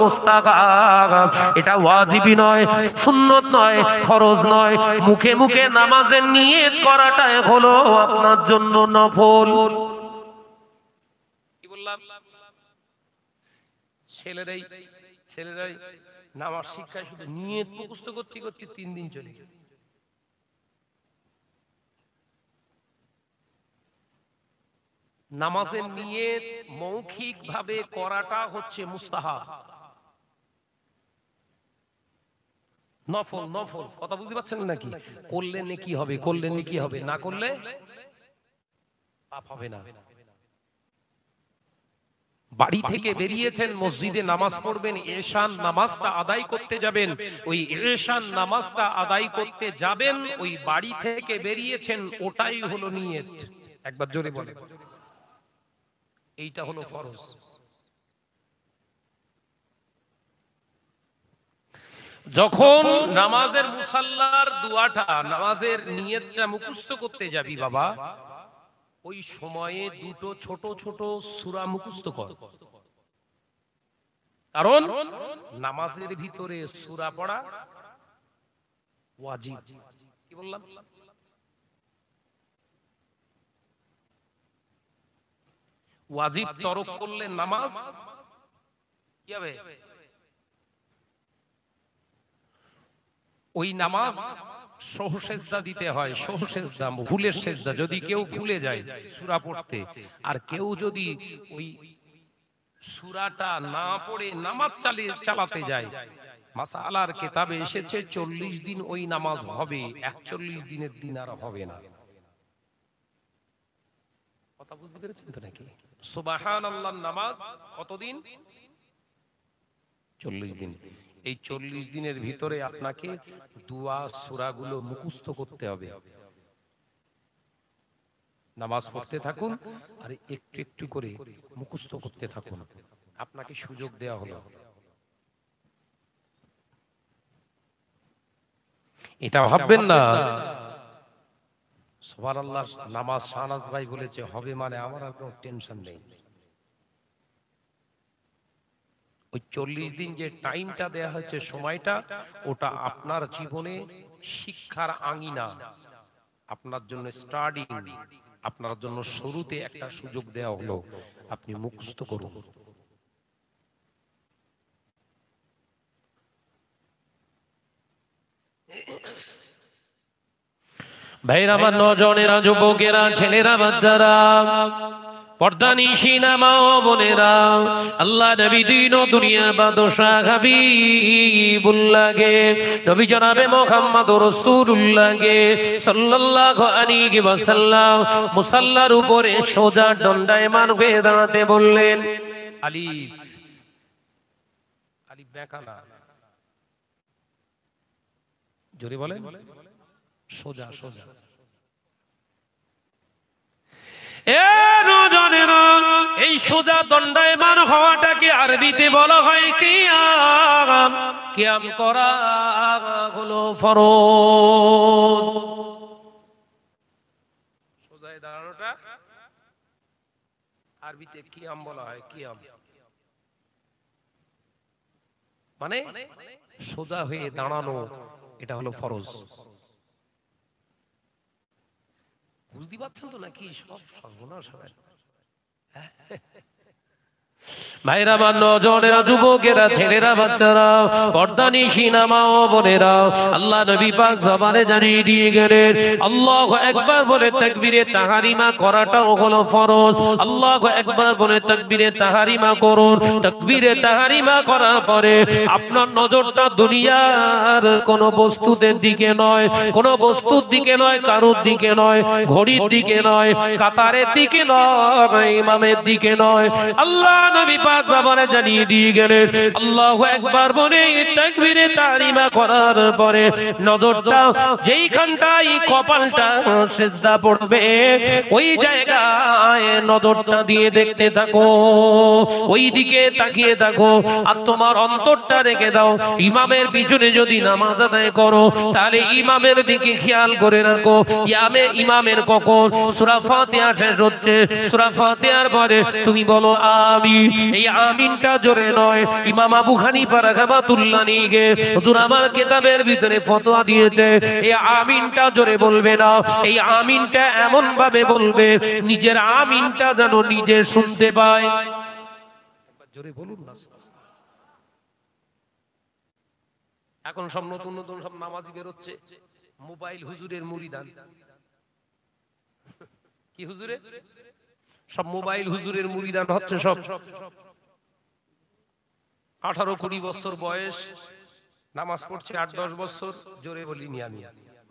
Speaker 1: মুস্তাহাব। এটা ওয়াজিবি নয়, সুন্নত নয়, ফরজ নয়। মুখে মুখে নামাজের নিয়ত করাটাই হলো আপনার জন্য নফল। কি বললাম? ছেলেরাই নামাজ শিক্ষায় শুধু নিয়ত মুখস্থ করতে করতে 3 দিন চলে গেল। নামাজের নিয়ত মৌখিক ভাবে করাটা হচ্ছে মুস্তাহাব, নফল। কথা বুঝতে পারছেন নাকি? করলে নেকি হবে, করলে নেকি হবে, না করলে পাপ হবে না। বাড়ি থেকে বেরিয়েছেন, মসজিদে নামাজ পড়বেন, এশান নামাজটা আদায় করতে যাবেন। ওই এশান নামাজটা আদায় করতে যাবেন, ওই বাড়ি থেকে বেরিয়েছেন, ওটাই হলো নিয়ত। একবার জোরে বলেন। এইটা হলো ফরজ। যখন নামাজের মুসাল্লার দুয়াটা, নামাজের নিয়তটা মুখস্থ করতে যাবি বাবা, ওই সময়ে দুটো ছোট ছোট সূরা মুখস্থ কর। কারণ নামাজের ভিতরে সূরা পড়া ওয়াজিব। কি বললাম? ওয়াজিব তরক করলে নামাজ কি হবে? ওই নামাজ সহসেজদা দিতে হয়, সহসেজদা, ভুলের সেজদা। যদি কেউ ভুলে যায় সূরা পড়তে, আর কেউ যদি ওই সূরাটা না পড়ে নামাজ চালাতে যায়, মাসআলার কিতাবে এসেছে 40 দিন ওই নামাজ হবে, 41 দিনের দিন আর হবে না। কথা বুঝতে পেরেছেন তো নাকি? সুবহানাল্লাহ নামাজ কতদিন? 40 দিন। এই 40 দিনের ভিতরে আপনাকে দোয়া সূরাগুলো মুখস্থ করতে হবে। নামাজ পড়তে থাকুন আর একটু একটু করে মুখস্থ করতে থাকুন। আপনাকে সুযোগ দেওয়া হলো। এটা ভাববেন না সুবহানাল্লাহ নামাজ শাহনাজ ভাই বলেছে হবে মানে আমার আর কোনো টেনশন নেই। ওই 40 দিন যে টাইমটা দেয়া হয়েছে, সময়টা, ওটা আপনার জীবনে শিক্ষার আঙিনা, আপনার জন্য স্টাডি, আপনার জন্য শুরুতে একটা সুযোগ দেওয়া হলো, আপনি মুখস্থ করুন। ভাইরা আমার, নজনেরা, যুবকেরা, ছেলেরা, বাচ্চারা, পর্দানিশিনা মা ও বোনেরা, আল্লাহ নবী দিন ও দুনিয়ার বাদশা হাবিবুল্লাহকে, নবী জনাবে মুহাম্মদুর রাসূলুল্লাহকে সাল্লাল্লাহু আলাইহি ওয়াসাল্লাম মুসাল্লার উপরে সোজা দণ্ডায়মান হয়ে দাঁড়াতে বললেন। আলিফ, আলিফ বেকানা, জোরে বলেন, সোজা সোজা। এই সোজা দণ্ডায়মান হওয়াটাকে আরবিতে বলা হয় কিয়াম। কিয়াম করা হলো ফরজ। সোজায় দাঁড়ানোটা আরবিতে কিয়াম বলা হয়। কিয়াম মানে সোজা হয়ে দাঁড়ানো, এটা হলো ফরজ। বুঝতে পারছেন তো নাকি? সব সর্বনাশ হয়। ভাইরা, নজনেরা, যুবকেরা, ছেলেরা, বাচ্চারা, পর্দানিশিনা মা ও বোনেরা, আল্লাহ নবী পাক জবানে জানিয়ে দিয়ে গেলেন আল্লাহু আকবার বলে তাকবীরে তাহরিমা করাটাও হলো ফরজ। আল্লাহু আকবার বলে তাকবীরে তাহরিমা করুন। তাকবীরে তাহরিমা করার পরে আপনার নজরটা দুনিয়ার কোন বস্তুদের দিকে নয়, কোন বস্তুর দিকে নয়, কারোর দিকে নয়, ঘড়ির দিকে নয়, কাতারের দিকে নয়, ইমামের দিকে নয়। আল্লাহ নবী পাক জবানে জানিয়ে দিয়ে গেলেন আল্লাহু আকবার বলে তাকবীরে তাহরিমা করার পরে নজরটা যেইখানটায় কপালটা সিজদা পড়বে ওই জায়গায় নজরটা দিয়ে দেখতে থাকো, ওই দিকে তাকিয়ে থাকো, আর তোমার অন্তরটা রেখে দাও। ইমামের পিছনে যদি নামাজ আদায় করো তাহলে ইমামের দিকে খেয়াল করে রাখো। ইমামের কখন সূরা ফাতিহা শেষ হচ্ছে, সূরা ফাতিহার পরে তুমি বলো আমিন। এই আমিনটা জোরে নয়। ইমাম আবু হানিফা রাহমাতুল্লাহ আলাইহি হুজুর আমার কিতাবের ভিতরে ফতোয়া দিয়েছে এই আমিনটা জোরে বলবে না। এই আমিনটা এমন ভাবে বলবে নিজের আমিনটা যেন নিজে শুনতে পায়। একবার জোরে বলুন না। এখন সব নতুন নতুন সব নামাজি বের হচ্ছে, মোবাইল হুজুরের মুরিদান। কি হুজুরে? সব মোবাইল হুজুরের মুরিদান হচ্ছে সব। 18-20 বছর বয়স, নামাজ পড়ছে 8-10 বছর, জোরে বলিনি আমি।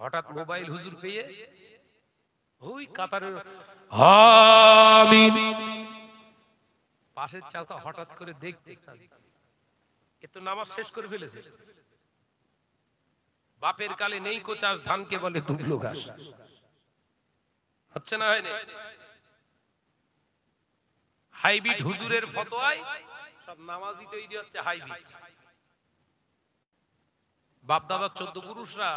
Speaker 1: হঠাৎ মোবাইল হুজুর পেয়ে ওই কাতারে আমিন। পাশের চাচা হঠাৎ করে দেখতে এ তো নামাজ শেষ করে ফেলেছে। বাপের কালে নেই কোচাস, ধানকে বলে দুবলো ঘাস। হচ্ছে না, হয় না? হাইব্রিড হুজুরের ফতোয়ায় সব নামাজি তৈরি হচ্ছে হাইব্রিড। বাপ দাদা 14 পুরুষরা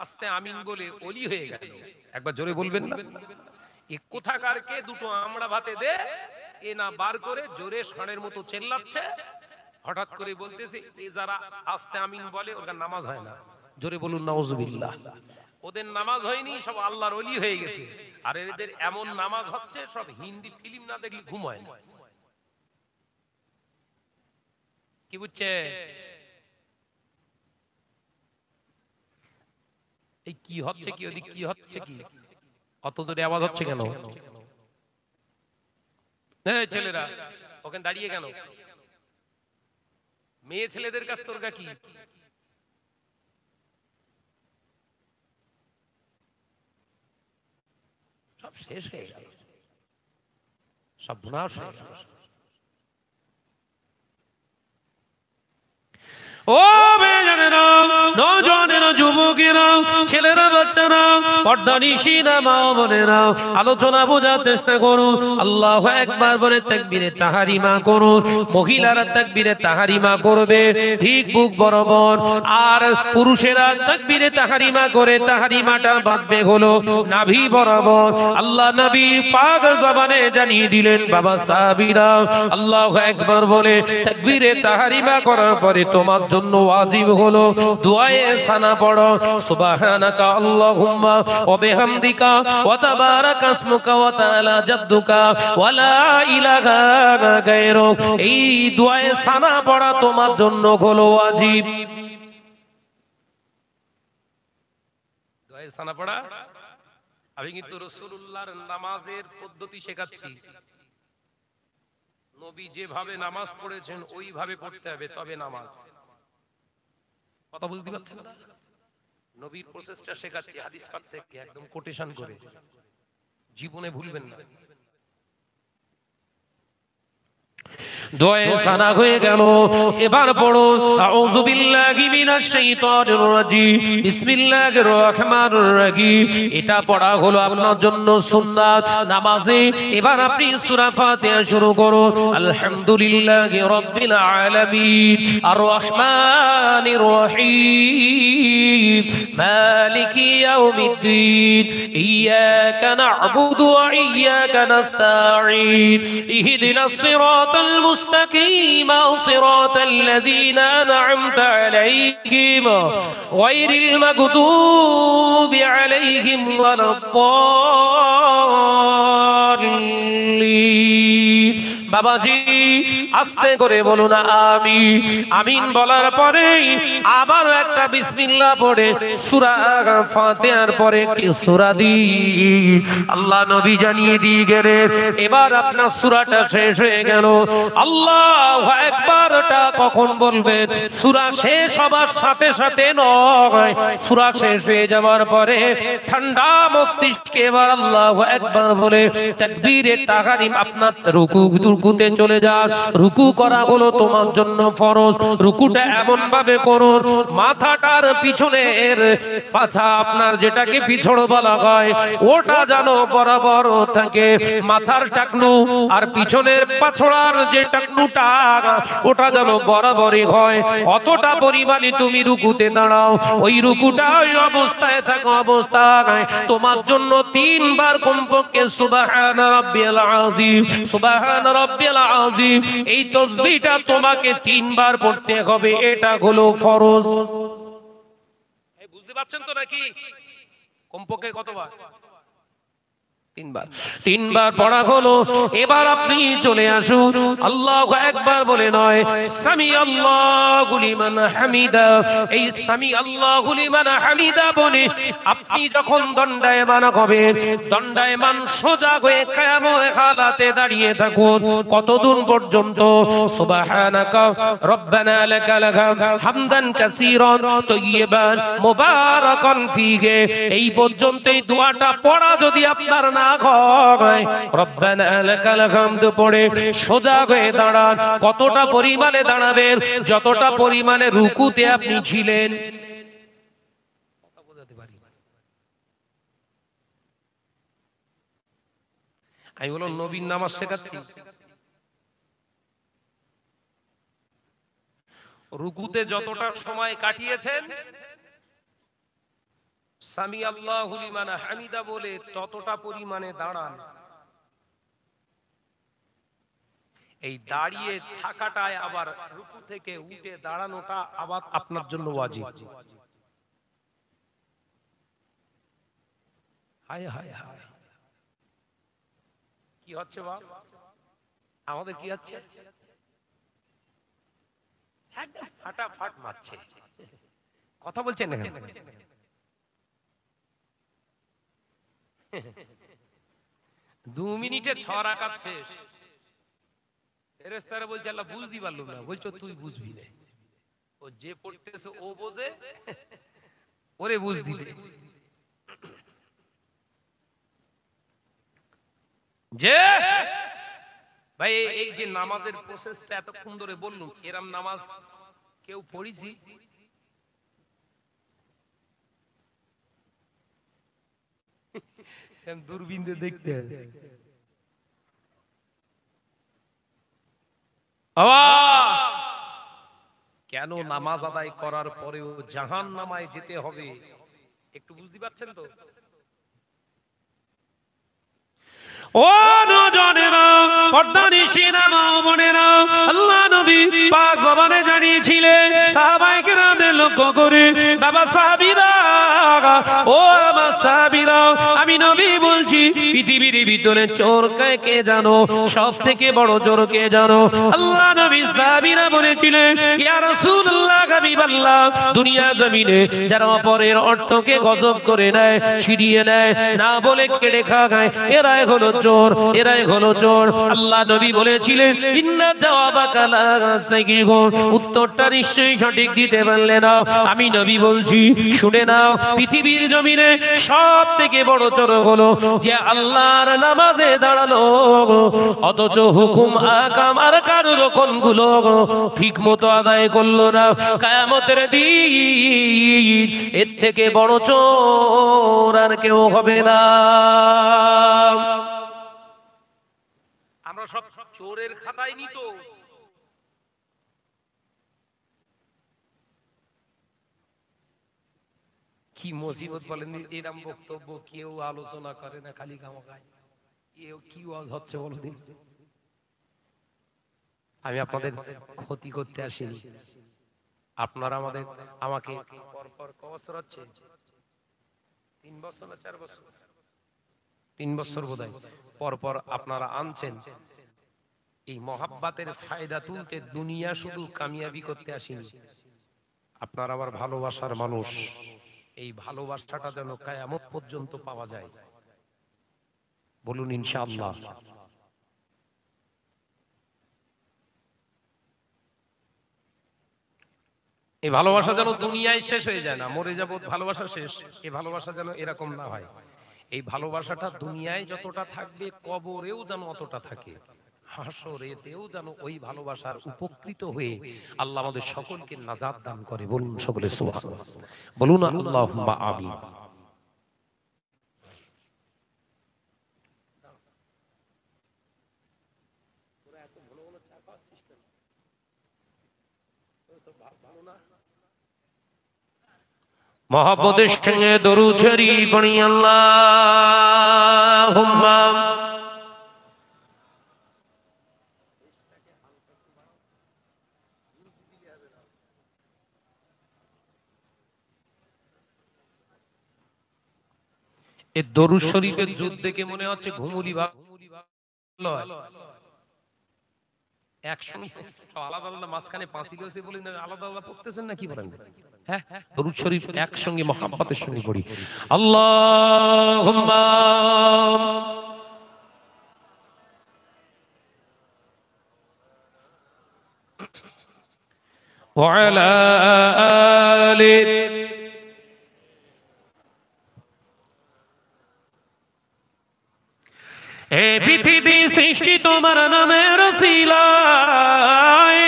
Speaker 1: আস্তে আমিন বলে ওলি হয়ে গেল। একবার জোরে বলবেন না? এ কোথাকার কে দুটো আমড়া ভাতে দে, এ না বার করে জোরে ষাঁড়ের মতো চেল্লাচ্ছে। হঠাৎ করে বলতেছে এ যারা আস্তে আমিন বলে ওদের নামাজ হয় না। জোরে বলুন নাউজুবিল্লাহ। ওদের নামাজ হয়নি, সব আল্লাহর ওলি হয়ে গেছে। আর এদের এমন নামাজ হচ্ছে সব হিন্দি ফিল্ম না দেখলে ঘুম হয় না। কি বুঝছে? এই কি হচ্ছে কি, ওদিক কি হচ্ছে কি, অত দূরে আওয়াজ হচ্ছে কেন? ছেলেরা ওখানে দাঁড়িয়ে কেন? মেয়ে ছেলেদের কাছ তোর কি? সব শেষ হয়ে গেল, সব বিনাশ হয়ে গেল। ও বেজানেরা, নওজওয়ানেরা, যুবকেরা, ছেলেরা, বাচ্চারা, পর্দানিশীরা, মা বোনেরা, আলোচনা বোঝার চেষ্টা করুন। আল্লাহু আকবার বলে তাকবীরে তাহরিমা করুন। মহিলারা তাকবীরে তাহরিমা করবে ঠিক বুক বরাবর, আর পুরুষেরা তাকবীরে তাহরিমা করে তাহরিমাটা বাঁধবে হলো নাভি বরাবর। আল্লাহ নবী পাক জবানে জানিয়ে দিলেন, বাবা সাহাবীরা, আল্লাহু আকবার বলে তাকবীরে তাহরিমা করার পরে তোমার জন্য ওয়াজিব হলো দুআয়ে সানা পড়ো। সুবহানাকা আল্লাহুম্মা ওয়া বিহামদিকা ওয়া তাবারাকা ইসমুকা ওয়া তাআলা জাদ্দুকা ওয়া লা ইলাহা গায়রুক। এই দুআয়ে সানা পড়া তোমার জন্য হলো ওয়াজিব। দুআয়ে সানা পড়া, আমি কিন্তু রাসূলুল্লাহর নামাজের পদ্ধতি শেখাচ্ছি। নবী যেভাবে নামাজ পড়েছেন ওইভাবে পড়তে হবে, তবে নামাজ। কথা বুঝতে পারছেন না? নবীর প্রসেসটা শেখাচ্ছি হাদিস পাক থেকে একদম কোটেশন করে, জীবনে ভুলবেন না। দুআয়ে সানা হয়ে গেল, এবার পড়ো আউযু বিল্লাহি মিনাশ শাইতানির রাজিম বিসমিল্লাহির রহমানির রহিম। এটা পড়া হলো আপনার জন্য সুন্নাত নামাজে। এবার আপনি সূরা ফাতিহা শুরু করুন। আলহামদুলিল্লাহি রাব্বিল আলামিন আর রহমানির রহিম মালিকি ইয়াউমিদ্দিন ইয়াকা না'বুদু ওয়া ইয়াকা নাস্তাঈন ইহদিনাস সিরাতাল মুস্তাকিম সিরাতাল লাযীনা আন'আমতা আলাইহিম গায়রিল মাগদুবি আলাইহিম ওয়ালাদ-দাল্লিন। বাবাজি আস্তে করে বলুন আমিন। আমিন বলার পরে আবার একটা বিসমিল্লাহ পড়ে সূরা ফাতিহার পরে একটি সূরা দি আল্লাহ নবী জানিয়ে দিয়ে গেলেন, এবার আপনার সূরাটা শেষ হয়ে গেল। আল্লাহু আকবারটা কখন বলবেন? সূরা শেষ হবার সাথে সাথে নয়, সূরা শেষ হয়ে যাওয়ার পরে ঠান্ডা মস্তিষ্কে এবার আল্লাহু আকবার বলে তাকবীরে তাহরিম আপনার রুকুতে চলে যান। রুকু করা হলো তোমার জন্য ফরজ। রুকুটা এমন ভাবে করুন মাথাটার পিছনের পাছা, আপনার যেটাকে পিছড় বলা হয়, ওটা যেন বরাবর থাকে। মাথার টাকনু আর পিছনের পাছড়ার যে টাকনুটা ওটা যেন বরাবরই হয়, অতটা পরিমাণে তুমি রুকুতে দাঁড়াও। ওই রুকুটা ওই অবস্থায় থাকা অবস্থায় তোমার জন্য 3 বার কমপক্ষে সুবহানা রাব্বিয়াল আযীম, সুবহানা রাব্বিয়াল আযীম এই তাসবিহটা তোমাকে 3 বার পড়তে হবে। এটা হলো ফরজ। এই বুঝতে পারছেন তো নাকি? কমপক্ষে কতবার? 3 বার। 3 বার পড়া হলো। এবার আপনি চলে আসুন আল্লাহু আকবার বলে নয়, সামি আল্লাহু লিমান হামিদা। এই সামি আল্লাহু লিমান হামিদা বলে আপনি যখন দণ্ডায়মান হবেন, দণ্ডায়মান সোজা হয়ে কায়াম হালাতে দাঁড়িয়ে থাকুন। কতদূর পর্যন্ত? সুবহানাকা রব্বানা লাকাল হামদান কাসীরান তাইয়িবান মুবারাকান ফীহি। এই পর্যন্ত এই দোয়াটা পড়া যদি আপনার না হয়, রব্বানা লাকাল হামদ পড়ে সোজা হয়ে দাঁড়ান। কতটা পরিমাণে দাঁড়াবেন? যতটা পরিমাণে রুকুতে আপনি ছিলেন। আমি বললাম নবীর নামাজ শেখাচ্ছি। রুকুতে যতটা সময় কাটিয়েছেন সামি আল্লাহু লিমান হামিদা বলে ততটা পরিমাণে দাঁড়ান। এই দাঁড়িয়ে থাকাটায় আবার রুকু থেকে উঠে দাঁড়ানোটা আবার আপনার জন্য ওয়াজিব। হায় হায় হায়, কি হচ্ছে বাপ? আমাদের কি হচ্ছে? একদম ফাটাফাট মারছে। কথা বলছেন না? 2 মিনিটে 6 রাকাত শেষ। ফেরেশতারা বলছে আল্লাহ বুঝতে পারলাম না। বলছো তুই বুঝবি না, ও যে পড়তেছে ও বোঝে, ওরে বুঝ দিতে। যে ভাই এই যে নামাজের প্রসেসটা এতক্ষণ ধরে বললুম, এরম নামাজ কেউ পড়িছি দূরবীন দিয়ে দেখতে কেন নামাজ আদায় করার পরেও জাহান্নামায় যেতে হবে একটু বুঝতে পারছেন তো? ও নজনেরা, পর্দানিশিরা, মা বোনেরা, আল্লাহ নবী পাক জবানে জানিয়েছিলেন সাহাবায়ে কেরামদের লক্ষ্য করে, বাবা সাহাবীরা, ও আমার সাহাবীরা, আমি নবী বলছি পৃথিবীর ভিতরে চোর কে জানো? সব থেকে বড় চোর কে জানো? আল্লাহ নবী সাহাবীরা বলেছিলেন, ইয়া রাসূলুল্লাহ, হাবিবাল্লাহ, দুনিয়া জমিনে যারা অপরের অর্থকে গজব করে নেয়, ছিড়িয়ে নেয়, না বলে কেড়ে খায়, এরাই হলো চোর, এরাই হলো চোর। আল্লাহ নবী বলেছিলেন, ইন্না জাওয়াবাকা লা সাইগিগো, উত্তরটা নিশ্চয়ই সঠিক দিতে পারলে না। আমি নবী বলছি, শুনে নাও, পৃথিবীর জমিনে সব থেকে বড় চোর হলো যে আল্লাহর নামাজে দাঁড়ালো অথচ হুকুম আকাম আর কানুন গুলো ঠিক মতো আদায় করলো না। কিয়ামতের দিন এর থেকে বড় চোর আর কেউ হবে না। আমরা সব চোরের খাতায় নিত। কি মুসিবত বলেন, এরকম বক্তব্য কেউ আলোচনা করে না, খালি গামাগায়। কেউ কি ওয়াজ হচ্ছে বলদিন? আমি আপনাদের ক্ষতি করতে আসিনি। আপনারা আমাকে পরপর ক বছর হচ্ছে? 3 বছর না 4 বছর? 3 বছর বোধহয় পরপর আপনারা আনছেন। এই মহাব্বাতের ফায়দা তুলতে দুনিয়া শুধু কামিয়াবি করতে আসিনি। আপনার আমার ভালোবাসার মানুষ, এই ভালোবাসাটা যেন কিয়ামত পর্যন্ত পাওয়া যায়, বলুন ইনশাআল্লাহ। এই ভালোবাসা যেন দুনিয়ায় শেষ হয়ে যায় না, মরে যাব ভালোবাসা শেষ, এই ভালোবাসা যেন এরকম না হয়। এই ভালোবাসাটা দুনিয়ায় যতটা থাকবে, কবরেও যেন অতটা থাকে, হাসরেতেও যেন ওই ভালোবাসার উপকৃত হয়ে আল্লাহ আমাদের সকলকে নাজাত দান করে। বলুন সকলে সুবহানাল্লাহ, বলুন আল্লাহুম্মা আমিন। মহব্বতের সঙ্গে দরুদ শরীফ পড়ি। আল্লাহুম্মা এই দরুদ শরীফের যুদ্ধ দেখে মনে হচ্ছে ঘুমুলি ভাব একসঙ্গে আলাদা আলাদা, মাঝখানে পাঁচি গেছে বলে আলাদা আলাদা পড়তেছেন না কি বলেন? হ্যাঁ, দরুদ শরীফ একসঙ্গে মহব্বতের সঙ্গে পড়ি। আল্লাহুম্মা ওয়া আলা আলি। এ পৃথিবী সৃষ্টি তোমার নামের উসিলায়,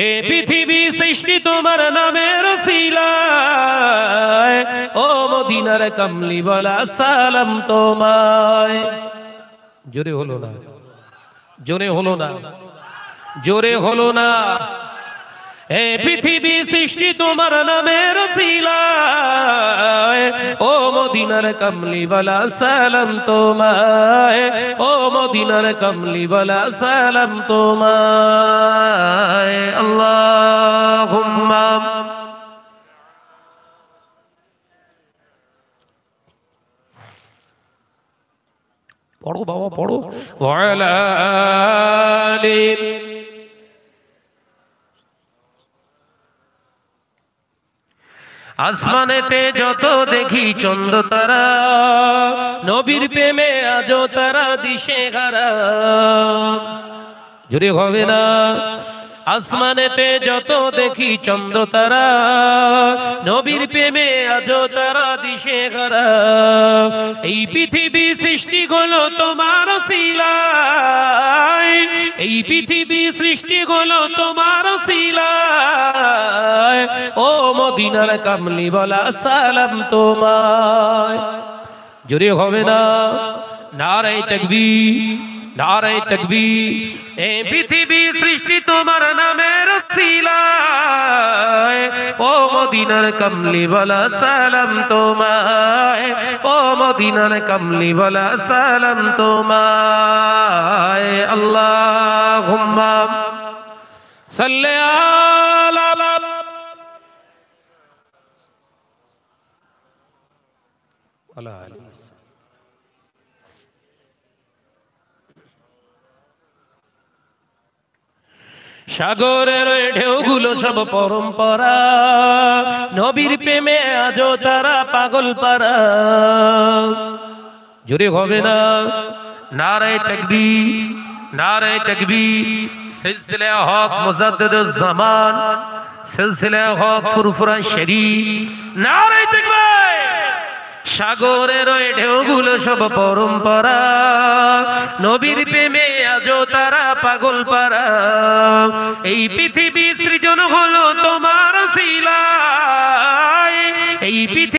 Speaker 1: এ পৃথিবী সৃষ্টি তোমার নামের উসিলায়, ও মদিনার কামলি ওয়ালা সালাম তোমায়। জোরে হলো না, জোরে হলো না, জোরে হলো না। এ পৃথিবী সৃষ্টি তোমার নামের উসিলায়, ও মদিনার কামলি ওয়ালা সালাম তোমায়, ও মদিনার কামলি ওয়ালা সালাম তোমায়। আল্লাহুম্মা পড়ো বাবা পড়ো। ওয়া আলা আলি। আসমানেতে যত দেখি চন্দ্র তারা, নবীর প্রেমে আজও তারা দিশে হারা। জোরে হবে না? আসমানেতে যত দেখি চন্দ্র তারা, নবীর প্রেমে প্রেমে আজও তারা দিশে হারা। এই পৃথিবী সৃষ্টি হলো তোমার ওসিলায়, এই পৃথিবী সৃষ্টি হলো তোমার ওসিলায়। ও মদিনার কামলি বলা সালাম তোমায়। জোরে হবে না? নারে তাকবীর, নারে তাকবীর। এই পৃথিবী সৃষ্টি তোমার নামের ওসিলায়। ও মদিনার কামলি বলা সালাম তোমায়, ও মদিনার কামলি বলা সালাম তোমায়। আল্লাহুম্মা সাল্লি আলা সাগরের ঢেউগুলো সব পরম্পরা, নবীর প্রেমে আজও তারা পাগল পারা। জোরে হবে না? নারে তাকবীর, নারে তাকবীর। সিলসিলা হক মুজাদ্দিদুজ জামান, সিলসিলা হক ফুরফুরা শরীফ। নারে তাকবীর। সাগরের ঢেউগুলো সব পরম্পরা, নবীর প্রেমে আজও তারা পাগল পারা। এই পৃথিবী সৃজন হলো তোমার ওসিলায়, এই পৃথিবী